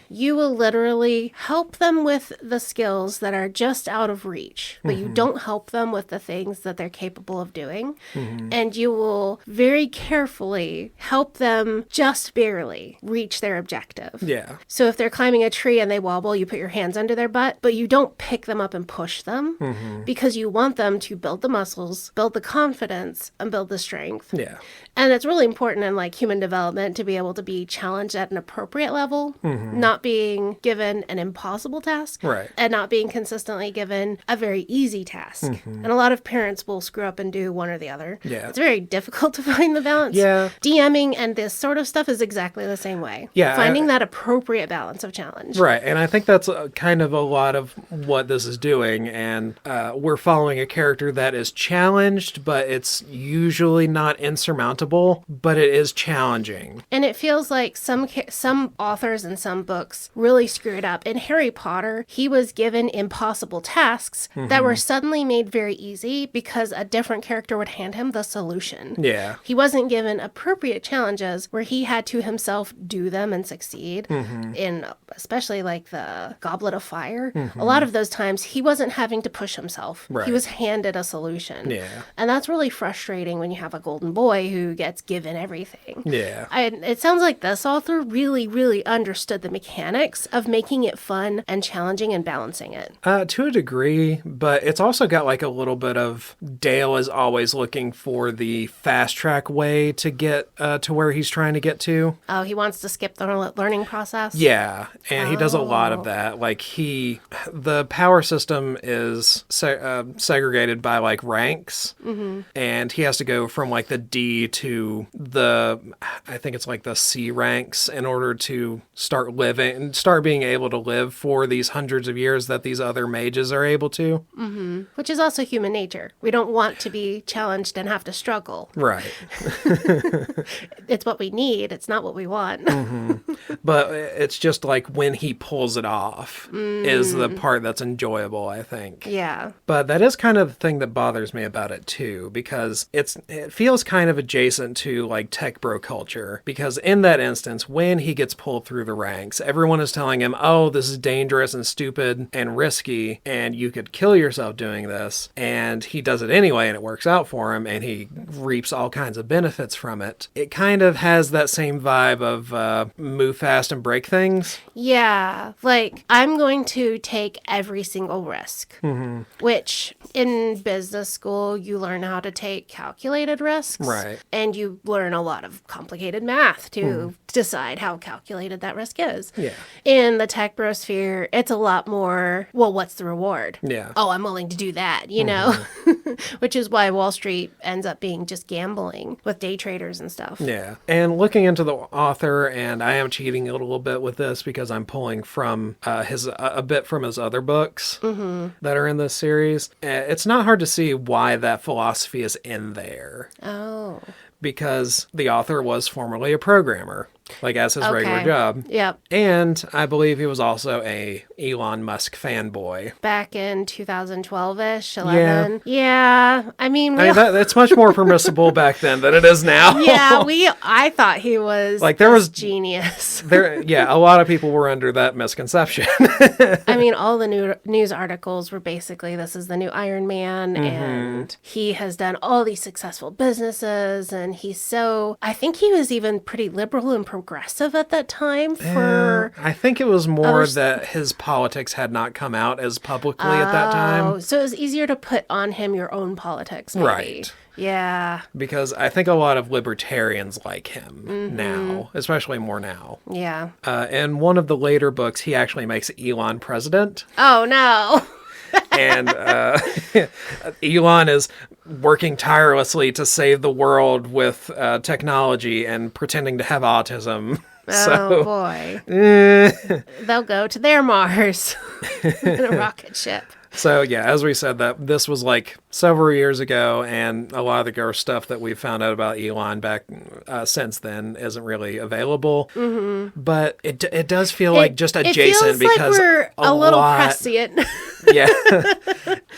You will literally help them with the skills that are just out of reach, but you don't help them with the things that they're capable of doing. And you will very carefully help them just barely reach their objective. Yeah. So if they're climbing a tree and they wobble, you put your hands under their butt, but you don't pick them up and push them because you want them to build the muscles, build the confidence, and build the strength. Yeah. And it's really important in like human development to be able to be challenged at an appropriate level, not being given an impossible task, Right. and not being consistently given a very easy task. And a lot of parents will screw up and do one or the other. Yeah. It's very difficult to find the balance. Yeah. DMing and this sort of stuff is exactly the same way. Yeah, Finding that appropriate balance of challenge. Right, and I think that's kind of a lot of what this is doing, and we're following a character that is challenged, but it's usually not insurmountable, but it is challenging. And it feels like some authors and some books really screwed up. In Harry Potter, he was given impossible tasks that were suddenly made very easy because a different character would hand him the solution. Yeah. He wasn't given appropriate challenges where he had to himself do them and succeed. In especially like the Goblet of Fire, a lot of those times he wasn't having to push himself. Right. He was handed a solution. Yeah. And that's really frustrating when you have a golden boy who gets given everything. Yeah. It sounds like this author really, really understood the mechanics of making it fun and challenging and balancing it. To a degree, but it's also got like a little bit of Dale is always looking for the fast track way to get to where he's trying to get to. Oh, he wants to skip the learning process? Yeah, and he does a lot of that. Like the power system is segregated by like ranks, and he has to go from like the D to I think it's like the C ranks in order to start being able to live for these hundreds of years that these other mages are able to. Which is also human nature. We don't want to be challenged and have to struggle. Right. It's what we need. It's not what we want. But it's just like when he pulls it off is the part that's enjoyable, I think. Yeah. But that is kind of the thing that bothers me about it too, because it feels kind of adjacent to like tech bro culture. Because in that instance, when he gets pulled through the ranks, everyone is telling him, oh, this is dangerous and stupid and risky, and you could kill yourself doing this. And he does it anyway, and it works out for him, and he reaps all kinds of benefits from it. It kind of has that same vibe of move fast and break things. Yeah. Like, I'm going to take every single risk, which in business school, you learn how to take calculated risks. Right. And you learn a lot of complicated math to decide how calculated that risk is. Yeah. In the tech bro sphere, it's a lot more, well, what's the reward? Yeah. Oh, I'm willing to do that, you know? Which is why Wall Street ends up being just gambling with day traders and stuff. Yeah. And looking into the author, and I am cheating a little bit with this because I'm pulling from a bit from his other books that are in this series. It's not hard to see why that philosophy is in there. Oh. Because the author was formerly a programmer. like as his regular job. Yep. And I believe he was also a Elon Musk fanboy. Back in 2012-ish, 11. Yeah. I mean, it's much more permissible back then than it is now. Yeah, I thought he was like there was genius. A lot of people were under that misconception. I mean, all the news articles were basically, this is the new Iron Man, and he has done all these successful businesses, and I think he was even pretty liberal and progressive at that time I think it was more that his politics had not come out as publicly at that time. So it was easier to put on him your own politics, maybe. Right. Yeah. Because I think a lot of libertarians like him now, especially more now. Yeah. In one of the later books, he actually makes Elon president. Oh, no. And Elon is working tirelessly to save the world with technology and pretending to have autism. Oh, boy. They'll go to their Mars in a rocket ship. So, yeah, as we said, that this was like several years ago, and a lot of the stuff that we've found out about Elon back since then isn't really available. Mm-hmm. But it does feel like just adjacent, because like we're a little prescient. Yeah.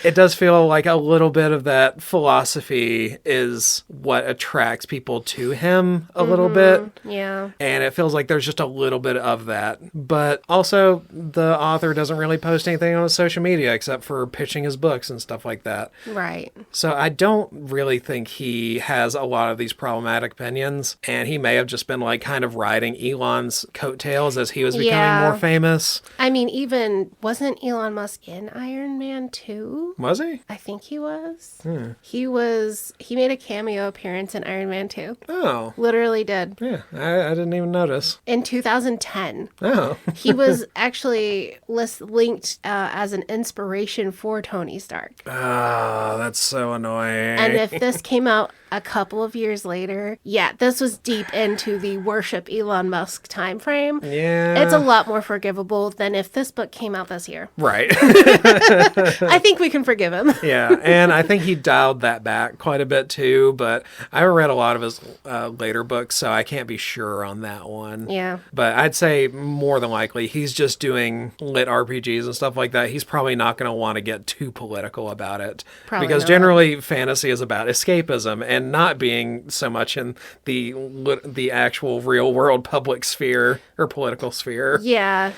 It does feel like a little bit of that philosophy is what attracts people to him a little bit. Yeah. And it feels like there's just a little bit of that. But also, the author doesn't really post anything on his social media except for pitching his books and stuff like that. Right. So I don't really think he has a lot of these problematic opinions, and he may have just been like kind of riding Elon's coattails as he was becoming more famous. I mean, wasn't Elon Musk in Iron Man 2? Was he? I think he was. He made a cameo appearance in Iron Man 2. Oh. Literally did. Yeah, I didn't even notice. In 2010. Oh. He was actually linked as an inspiration for Tony Stark. Oh, that's so annoying. And if this came out a couple of years later, this was deep into the worship Elon Musk time frame. Yeah. It's a lot more forgivable than if this book came out this year. Right. I think we can forgive him. Yeah, and I think he dialed that back quite a bit too, but I haven't read a lot of his later books, so I can't be sure on that one. Yeah. But I'd say more than likely he's just doing lit RPGs and stuff like that. He's probably not going to want to get too political about it. Probably because not. generally fantasy is about escapism and not being so much in the actual real world public sphere or political sphere. Yeah.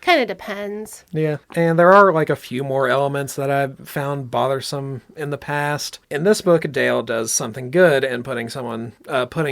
Kind of depends. Yeah. And there are like a few more elements that I've found bothersome in the past. In this book, Dale does something good in putting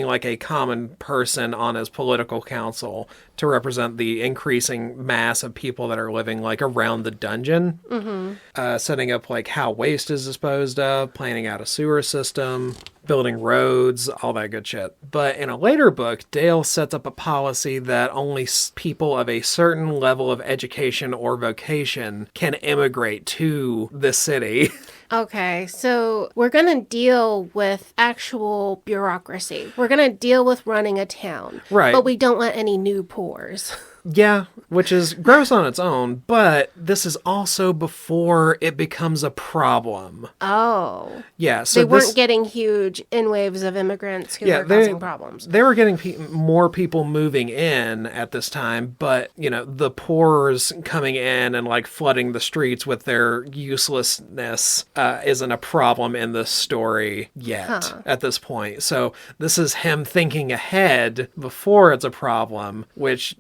like a common person on his political council to represent the increasing mass of people that are living like around the dungeon. Mm-hmm. Setting up like how waste is disposed of, planning out a sewer system, building roads, all that good shit. But in a later book, Dale sets up a policy that only people of a certain level of education or vocation can immigrate to the city. Okay, so we're going to deal with actual bureaucracy. We're going to deal with running a town. Right. But we don't want any new pores. Yeah, which is gross on its own, but this is also before it becomes a problem. Oh. Yeah, so they weren't getting huge in waves of immigrants who were causing problems. They were getting more people moving in at this time, but, the poor's coming in and, like, flooding the streets with their uselessness isn't a problem in this story yet at this point. So this is him thinking ahead before it's a problem, which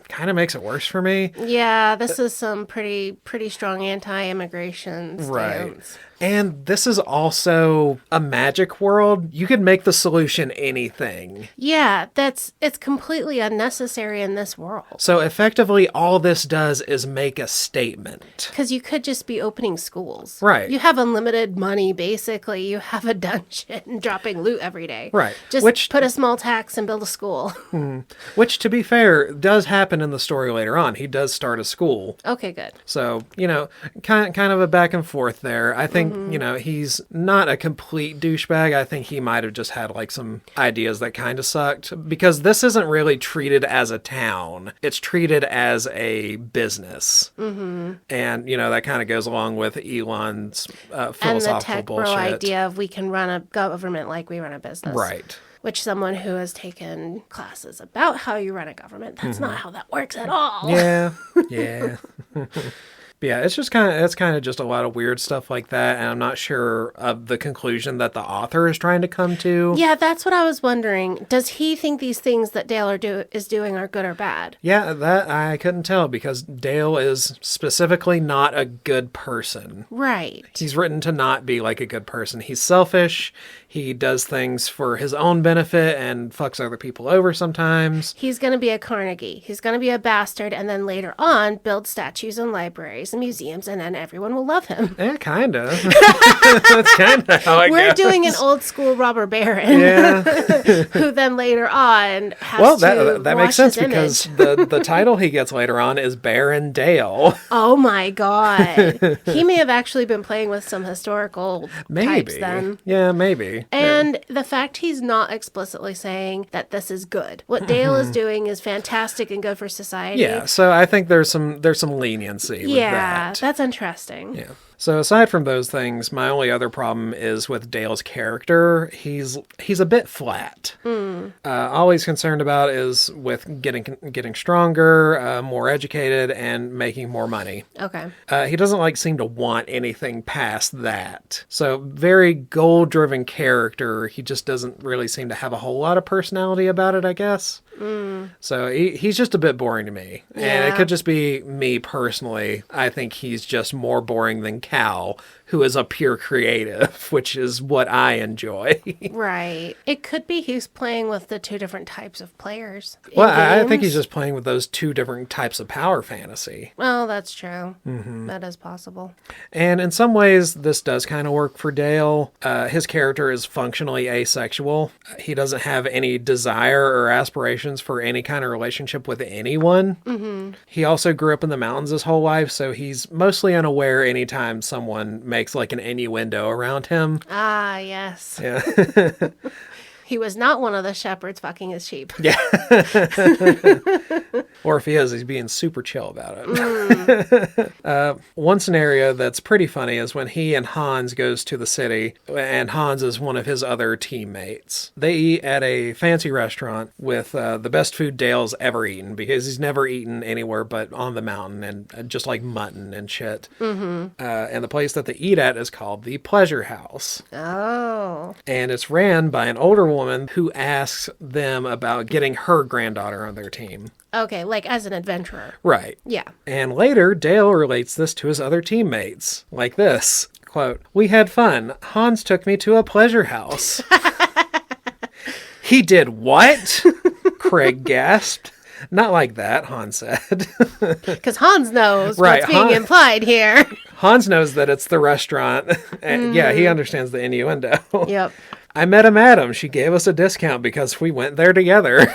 kind of makes it worse for me. Yeah, this is some pretty strong anti-immigration stance. Right. And this is also a magic world. You could make the solution anything. Yeah, it's completely unnecessary in this world. So effectively, all this does is make a statement. Because you could just be opening schools. Right. You have unlimited money, basically. You have a dungeon dropping loot every day. Right. Just put a small tax and build a school. Which, to be fair, does happen in the story later on. He does start a school. Okay, good. So, kind of a back and forth there. I think, he's not a complete douchebag. I think he might have just had like some ideas that kind of sucked, because this isn't really treated as a town. It's treated as a business. Mm-hmm. And, that kind of goes along with Elon's philosophical and the tech bullshit. bro idea of we can run a government like we run a business. Right. which someone who has taken classes about how you run a government, that's not how that works at all. Yeah. Yeah. Yeah, it's kind of just a lot of weird stuff like that, and I'm not sure of the conclusion that the author is trying to come to. Yeah, that's what I was wondering. Does he think these things that Dale is doing are good or bad? Yeah, that I couldn't tell because Dale is specifically not a good person. Right. He's written to not be like a good person. He's selfish. He does things for his own benefit and fucks other people over sometimes. He's going to be a Carnegie. He's going to be a bastard, and then later on build statues and libraries and museums, and then everyone will love him. Yeah, kind of. That's kind of how it We're goes. doing an old school robber baron, Yeah. who then later on has to that wash makes sense his because image. the title he gets later on is Baron Dale. Oh my god. He may have actually been playing with some historical types Maybe. then. Yeah, maybe. And the fact he's not explicitly saying that this is good. What Dale is doing is fantastic and good for society. Yeah, so I think there's some leniency with Yeah, that. that's interesting. Yeah. So aside from those things, my only other problem is with Dale's character. He's a bit flat. All he's concerned about is with getting stronger, more educated, and making more money. Okay. He doesn't seem to want anything past that. So very goal-driven character. He just doesn't really seem to have a whole lot of personality about it, I guess. So he's just a bit boring to me. And it Yeah. could just be me personally. I think he's just more boring than Cal, who is a pure creative, which is what I enjoy. Right. It could be he's playing with the two different types of players. in Well, I think games. he's just playing with those two different types of power fantasy. Well, that's true. That is possible. And in some ways, this does kind of work for Dale. His character is functionally asexual. He doesn't have any desire or aspirations for any kind of relationship with anyone. He also grew up in the mountains his whole life, so he's mostly unaware anytime someone makes an innuendo around him. Ah, yes. Yeah. He was not one of the shepherds fucking his sheep. Yeah. Or if he is, he's being super chill about it. One scenario that's pretty funny is when he and Hans goes to the city, and Hans is one of his other teammates. They eat at a fancy restaurant with the best food Dale's ever eaten, because he's never eaten anywhere but on the mountain, and just like mutton and shit. And the place that they eat at is called the Pleasure House. Oh. And it's ran by an older woman who asks them about getting her granddaughter on their team. Okay, like as an adventurer. Right. Yeah. And later, Dale relates this to his other teammates, like this, quote, "We had fun. Hans took me to a pleasure house." "He did what?" Craig gasped. "Not like that," Hans said. Because Hans knows Right, what's being implied here. Hans knows that it's the restaurant. And yeah, he understands the innuendo. Yep. "I met a madam. She gave us a discount because we went there together."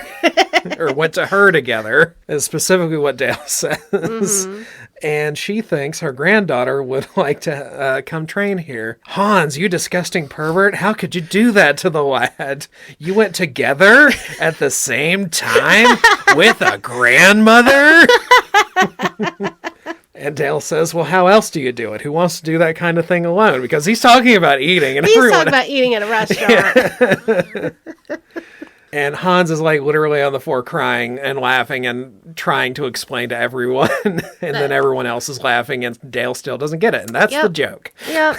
Or went to her together, is specifically what Dale says. And she thinks her granddaughter would like to come train here. "Hans, you disgusting pervert. How could you do that to the lad? You went together at the same time with a grandmother?" And Dale says, "Well, how else do you do it? Who wants to do that kind of thing alone?" Because he's talking about eating. And He's everyone... talking about eating at a restaurant. And Hans is literally on the floor crying and laughing and trying to explain to everyone. And then everyone else is laughing and Dale still doesn't get it. And that's the joke. Yep.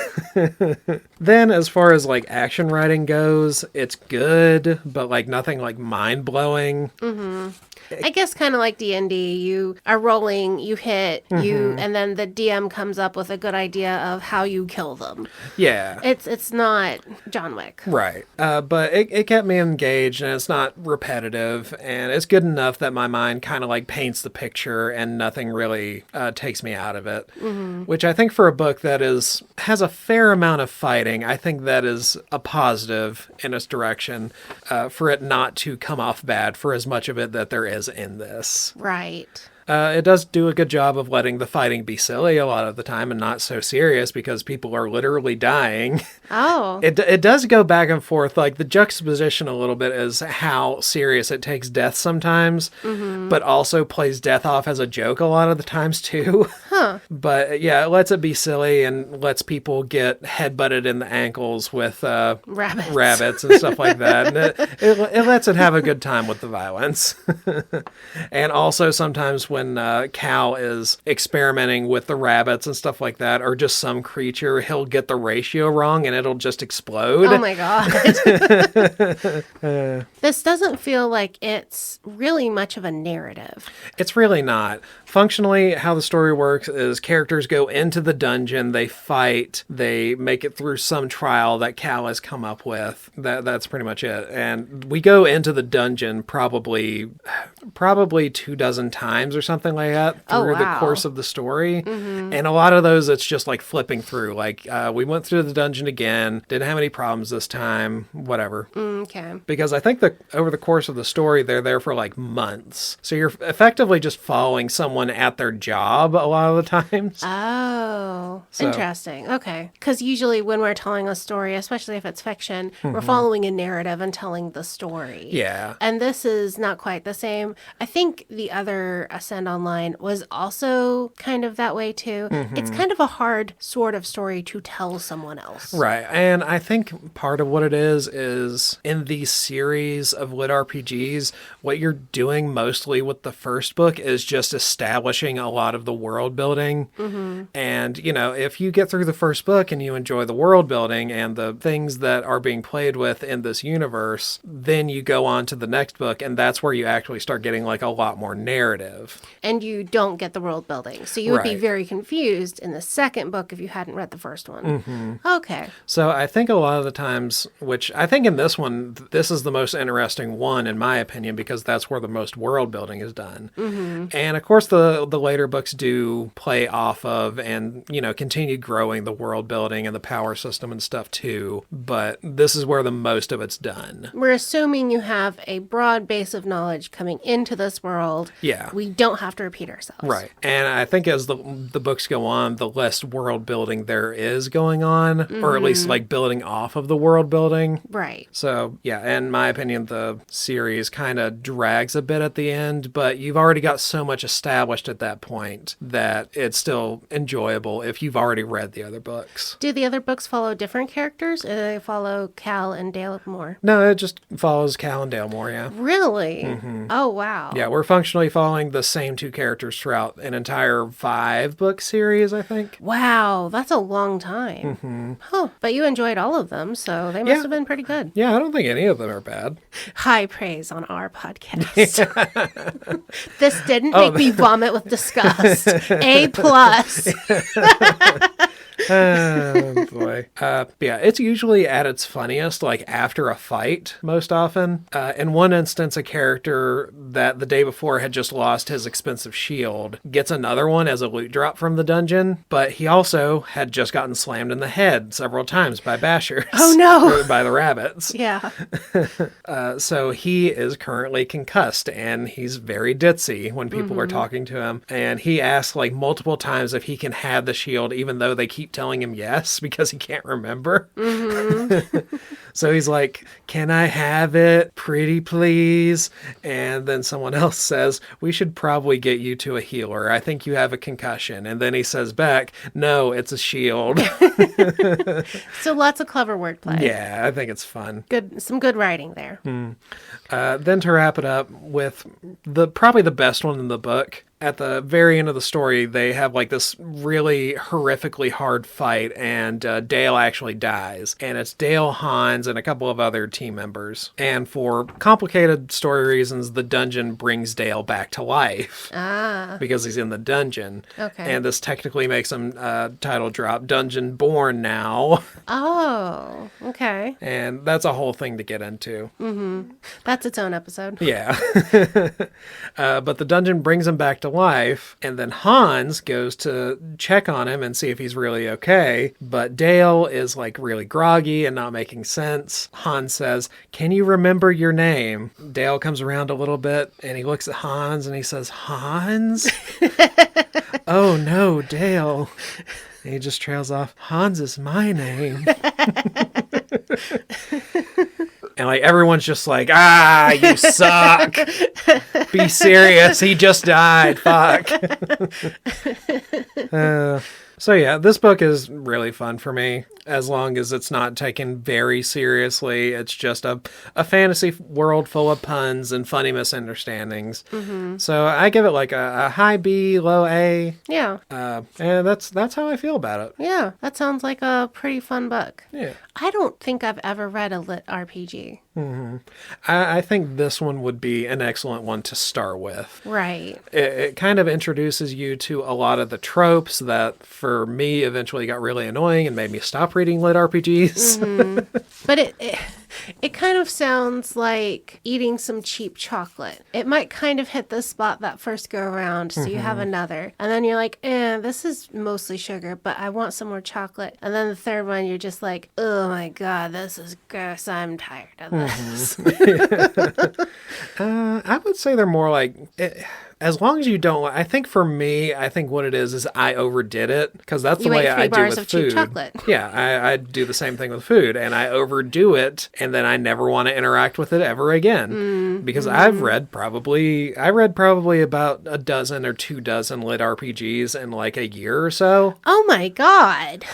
Then as far as action writing goes, it's good, but nothing mind-blowing. I guess kind of like D&D, you are rolling, you hit, and then the DM comes up with a good idea of how you kill them. Yeah. It's not John Wick. Right. But it kept me engaged, and it's not repetitive, and it's good enough that my mind kind of paints the picture and nothing really takes me out of it. Which I think for a book that has a fair amount of fighting, I think that is a positive in its direction, for it not to come off bad for as much of it that there is in this. Right. It does do a good job of letting the fighting be silly a lot of the time and not so serious because people are literally dying. Oh. It does go back and forth. Like the juxtaposition a little bit is how serious it takes death sometimes, but also plays death off as a joke a lot of the times too. Huh. But yeah, it lets it be silly and lets people get headbutted in the ankles with rabbits and stuff like that. And it lets it have a good time with the violence. And also sometimes when Cal is experimenting with the rabbits and stuff like that, or just some creature, he'll get the ratio wrong and it'll just explode. Oh my God. This doesn't feel like it's really much of a narrative. It's really not. Functionally, how the story works is characters go into the dungeon, they fight, they make it through some trial that Cal has come up with. That's pretty much it. And we go into the dungeon probably 24 times or something like that through the course of the story. And a lot of those, it's just like flipping through. Like, we went through the dungeon again, didn't have any problems this time, whatever. Okay. Because I think that over the course of the story, they're there for like months. So you're effectively just following someone at their job a lot of the times. Oh, interesting. Okay. Because usually when we're telling a story, especially if it's fiction, we're following a narrative and telling the story. Yeah. And this is not quite the same. I think the other Ascend Online was also kind of that way too. It's kind of a hard sort of story to tell someone else. Right. And I think part of what it is in these series of lit RPGs, what you're doing mostly with the first book is just establishing a lot of the world building. And, you know, if you get through the first book and you enjoy the world building and the things that are being played with in this universe, then you go on to the next book and that's where you actually start getting like a lot more narrative. And you don't get the world building. So you would be Right. very confused in the second book if you hadn't read the first one. Okay. So I think a lot of the times, which I think in this one, this is the most interesting one in my opinion, because that's where the most world building is done. And of course the later books do play off of and, you know, continue growing the world building and the power system and stuff too. But this is where the most of it's done. We're assuming you have a broad base of knowledge coming into this world. Yeah. We don't have to repeat ourselves. Right. And I think as the books go on, the less world building there is going on, or at least like building off of the world building. Right. So, yeah, in my opinion, the series kind of drags a bit at the end, but you've already got so much established at that point that it's still enjoyable if you've already read the other books. Do the other books follow different characters, or do they follow Cal and Dale more? No, it just follows Cal and Dale more, yeah. Really? Oh, wow. Yeah, we're functionally following the same two characters throughout an entire 5-book series, I think. Wow, that's a long time. Huh. But you enjoyed all of them, so they must have been pretty good. Yeah, I don't think any of them are bad. High praise on our podcast. This didn't make me vomit with disgust. A+. Oh, boy. Yeah, it's usually at its funniest, like after a fight, most often. In one instance, a character that the day before had just lost his expensive shield gets another one as a loot drop from the dungeon, but he also had just gotten slammed in the head several times by bashers. Oh, no. Or by the rabbits. Yeah. So he is currently concussed, and he's very ditzy when people are talking to him. And he asks like multiple times if he can have the shield, even though they keep telling him yes because he can't remember. So he's like, "Can I have it? Pretty please?" And then someone else says, "We should probably get you to a healer. I think you have a concussion." And then he says back, "No, it's a shield." So lots of clever wordplay. Yeah, I think it's fun. Some good writing there. Then to wrap it up with probably the best one in the book. At the very end of the story, they have like this really horrifically hard fight, and Dale actually dies. And it's Dale, Hans, and a couple of other team members. And for complicated story reasons, the dungeon brings Dale back to life. Because he's in the dungeon. Okay. And this technically makes him title drop Dungeon Born now. Oh, okay. And that's a whole thing to get into. That's its own episode. Yeah. But the dungeon brings him back to life. And then Hans goes to check on him and see if he's really okay. But Dale is like really groggy and not making sense. Hans says, "Can you remember your name?" Dale comes around a little bit and he looks at Hans and he says, "Hans?" "Oh no, Dale." And he just trails off. "Hans is my name." And like everyone's just like, "Ah, you suck. Be serious. He just died. Fuck." So yeah, this book is really fun for me, as long as it's not taken very seriously. It's just a fantasy world full of puns and funny misunderstandings. Mm-hmm. So I give it like a high B, low A. Yeah. And that's how I feel about it. Yeah, that sounds like a pretty fun book. Yeah. I don't think I've ever read a lit RPG. Mm-hmm. I think this one would be an excellent one to start with. Right. It kind of introduces you to a lot of the tropes that, for me, eventually got really annoying and made me stop reading lit RPGs. Mm-hmm. But it kind of sounds like eating some cheap chocolate. It might kind of hit the spot that first go around, so you have another. And then you're like, this is mostly sugar, but I want some more chocolate. And then the third one, you're just like, oh my God, this is gross. I'm tired of this. I would say they're more like... as long as you don't, I think for me, I think what it is I overdid it, because that's the way I do with food. Chocolate. Yeah, I do the same thing with food, and I overdo it, and then I never want to interact with it ever again. Because I read probably about a dozen or 24 lit RPGs in like a year or so. Oh my God.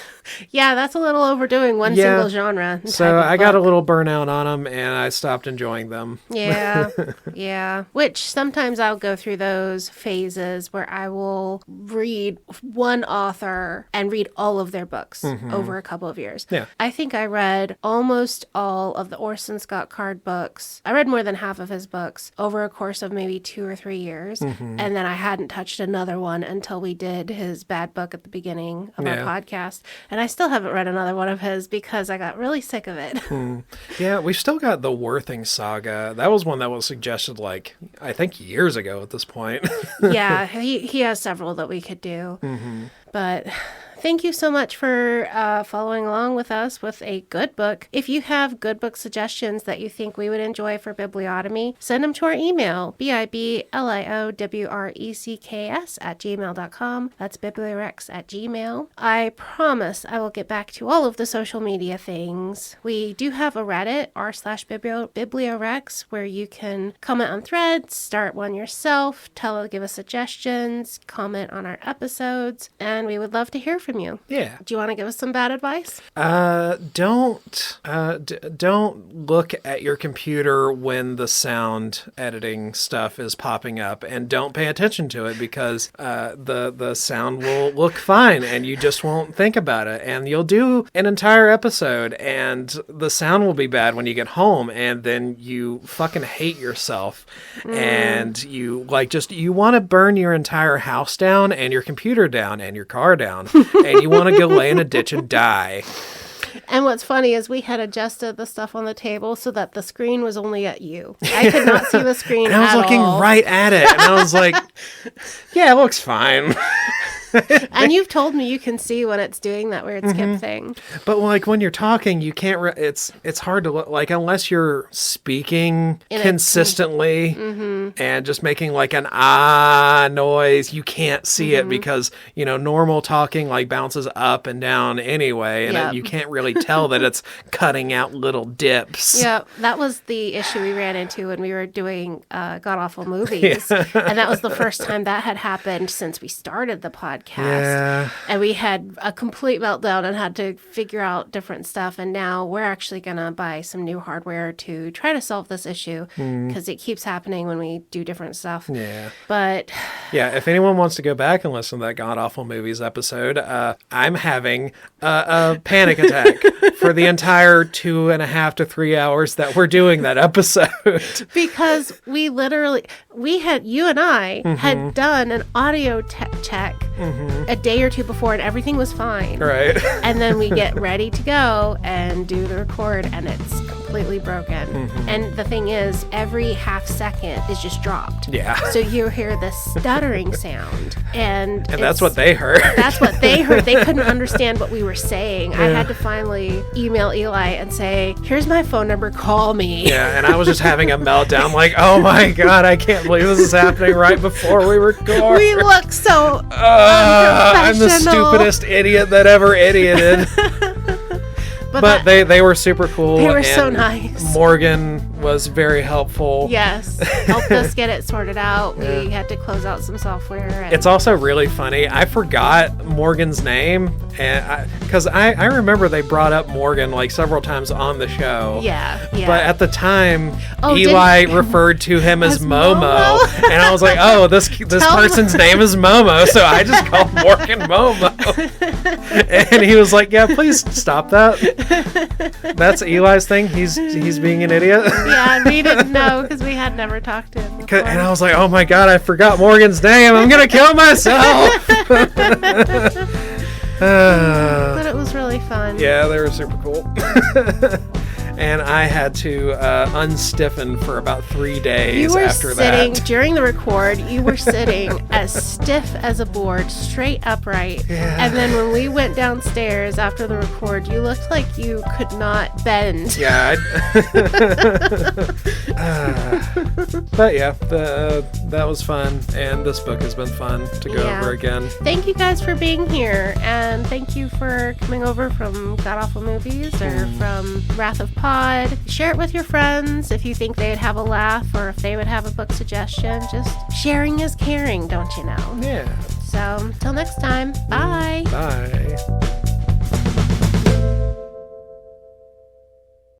Yeah, that's a little overdoing one single genre. So I got a little burnout on them, and I stopped enjoying them. Yeah, yeah. Which sometimes I'll go through those phases where I will read one author and read all of their books over a couple of years. Yeah. I think I read almost all of the Orson Scott Card books. I read more than half of his books over a course of maybe 2 or 3 years. And then I hadn't touched another one until we did his bad book at the beginning of our podcast. And I still haven't read another one of his because I got really sick of it. Yeah, we've still got the Worthing Saga. That was one that was suggested, like, I think years ago at this point. Yeah, he has several that we could do. But thank you so much for following along with us with a good book. If you have good book suggestions that you think we would enjoy for Bibliotomy, send them to our email, bibliowrecks@gmail.com. That's bibliorex@gmail. I promise I will get back to all of the social media things. We do have a Reddit, r/bibliorex, where you can comment on threads, start one yourself, give us suggestions, comment on our episodes, and we would love to hear from you. Yeah. Do you want to give us some bad advice? Don't look at your computer when the sound editing stuff is popping up, and don't pay attention to it, because the sound will look fine and you just won't think about it, and you'll do an entire episode and the sound will be bad when you get home, and then you fucking hate yourself and you want to burn your entire house down and your computer down and your car down and you want to go lay in a ditch and die. And what's funny is we had adjusted the stuff on the table so that the screen was only at you. I could not see the screen and I was looking right at it, and I was like, yeah, it looks fine. And you've told me you can see when it's doing that weird skip thing. But like when you're talking, you can't. It's hard to look, like, unless you're speaking consistently and just making like an noise. You can't see it because normal talking like bounces up and down anyway, and you can't really tell that it's cutting out little dips. Yeah, that was the issue we ran into when we were doing God Awful Movies, and that was the first time that had happened since we started the podcast. Yeah. And we had a complete meltdown and had to figure out different stuff. And now we're actually going to buy some new hardware to try to solve this issue, because it keeps happening when we do different stuff. Yeah. But yeah, if anyone wants to go back and listen to that God Awful Movies episode, I'm having a panic attack for the entire 2.5 to 3 hours that we're doing that episode. Because you and I had done an audio check a day or two before, and everything was fine. Right. And then we get ready to go and do the record, and it's completely broken. And the thing is, every half second is just dropped. Yeah. So you hear this stuttering sound. And that's what they heard. That's what they heard. They couldn't understand what we were saying. I had to finally email Eli and say, here's my phone number, call me. Yeah, and I was just having a meltdown, like, oh my God, I can't believe this is happening right before we record. We look so I'm the stupidest idiot that ever idioted. But they were super cool. They were so nice. Morgan was very helpful. Yes. Helped us get it sorted out. We had to close out some software. It's also really funny. I forgot Morgan's name, and because I remember they brought up Morgan like several times on the show. Yeah. But at the time, Eli referred to him as Momo, and I was like, oh, this person's name is Momo, so I just called Morgan Momo. And he was like, yeah, please stop that. That's Eli's thing. He's being an idiot. Yeah, we didn't know because we had never talked to him before. And I was like, oh my God, I forgot Morgan's name. I'm gonna kill myself. But it was really fun. Yeah, they were super cool. And I had to unstiffen for about 3 days after that. During the record, you were sitting as stiff as a board, straight upright. Yeah. And then when we went downstairs after the record, you looked like you could not bend. Yeah. But yeah, that was fun. And this book has been fun to go over again. Thank you guys for being here. And thank you for coming over from God Awful Movies or from Wrath of Pod. Share it with your friends if you think they'd have a laugh or if they would have a book suggestion. Just sharing is caring, don't you know? Yeah. So, till next time, bye. Bye.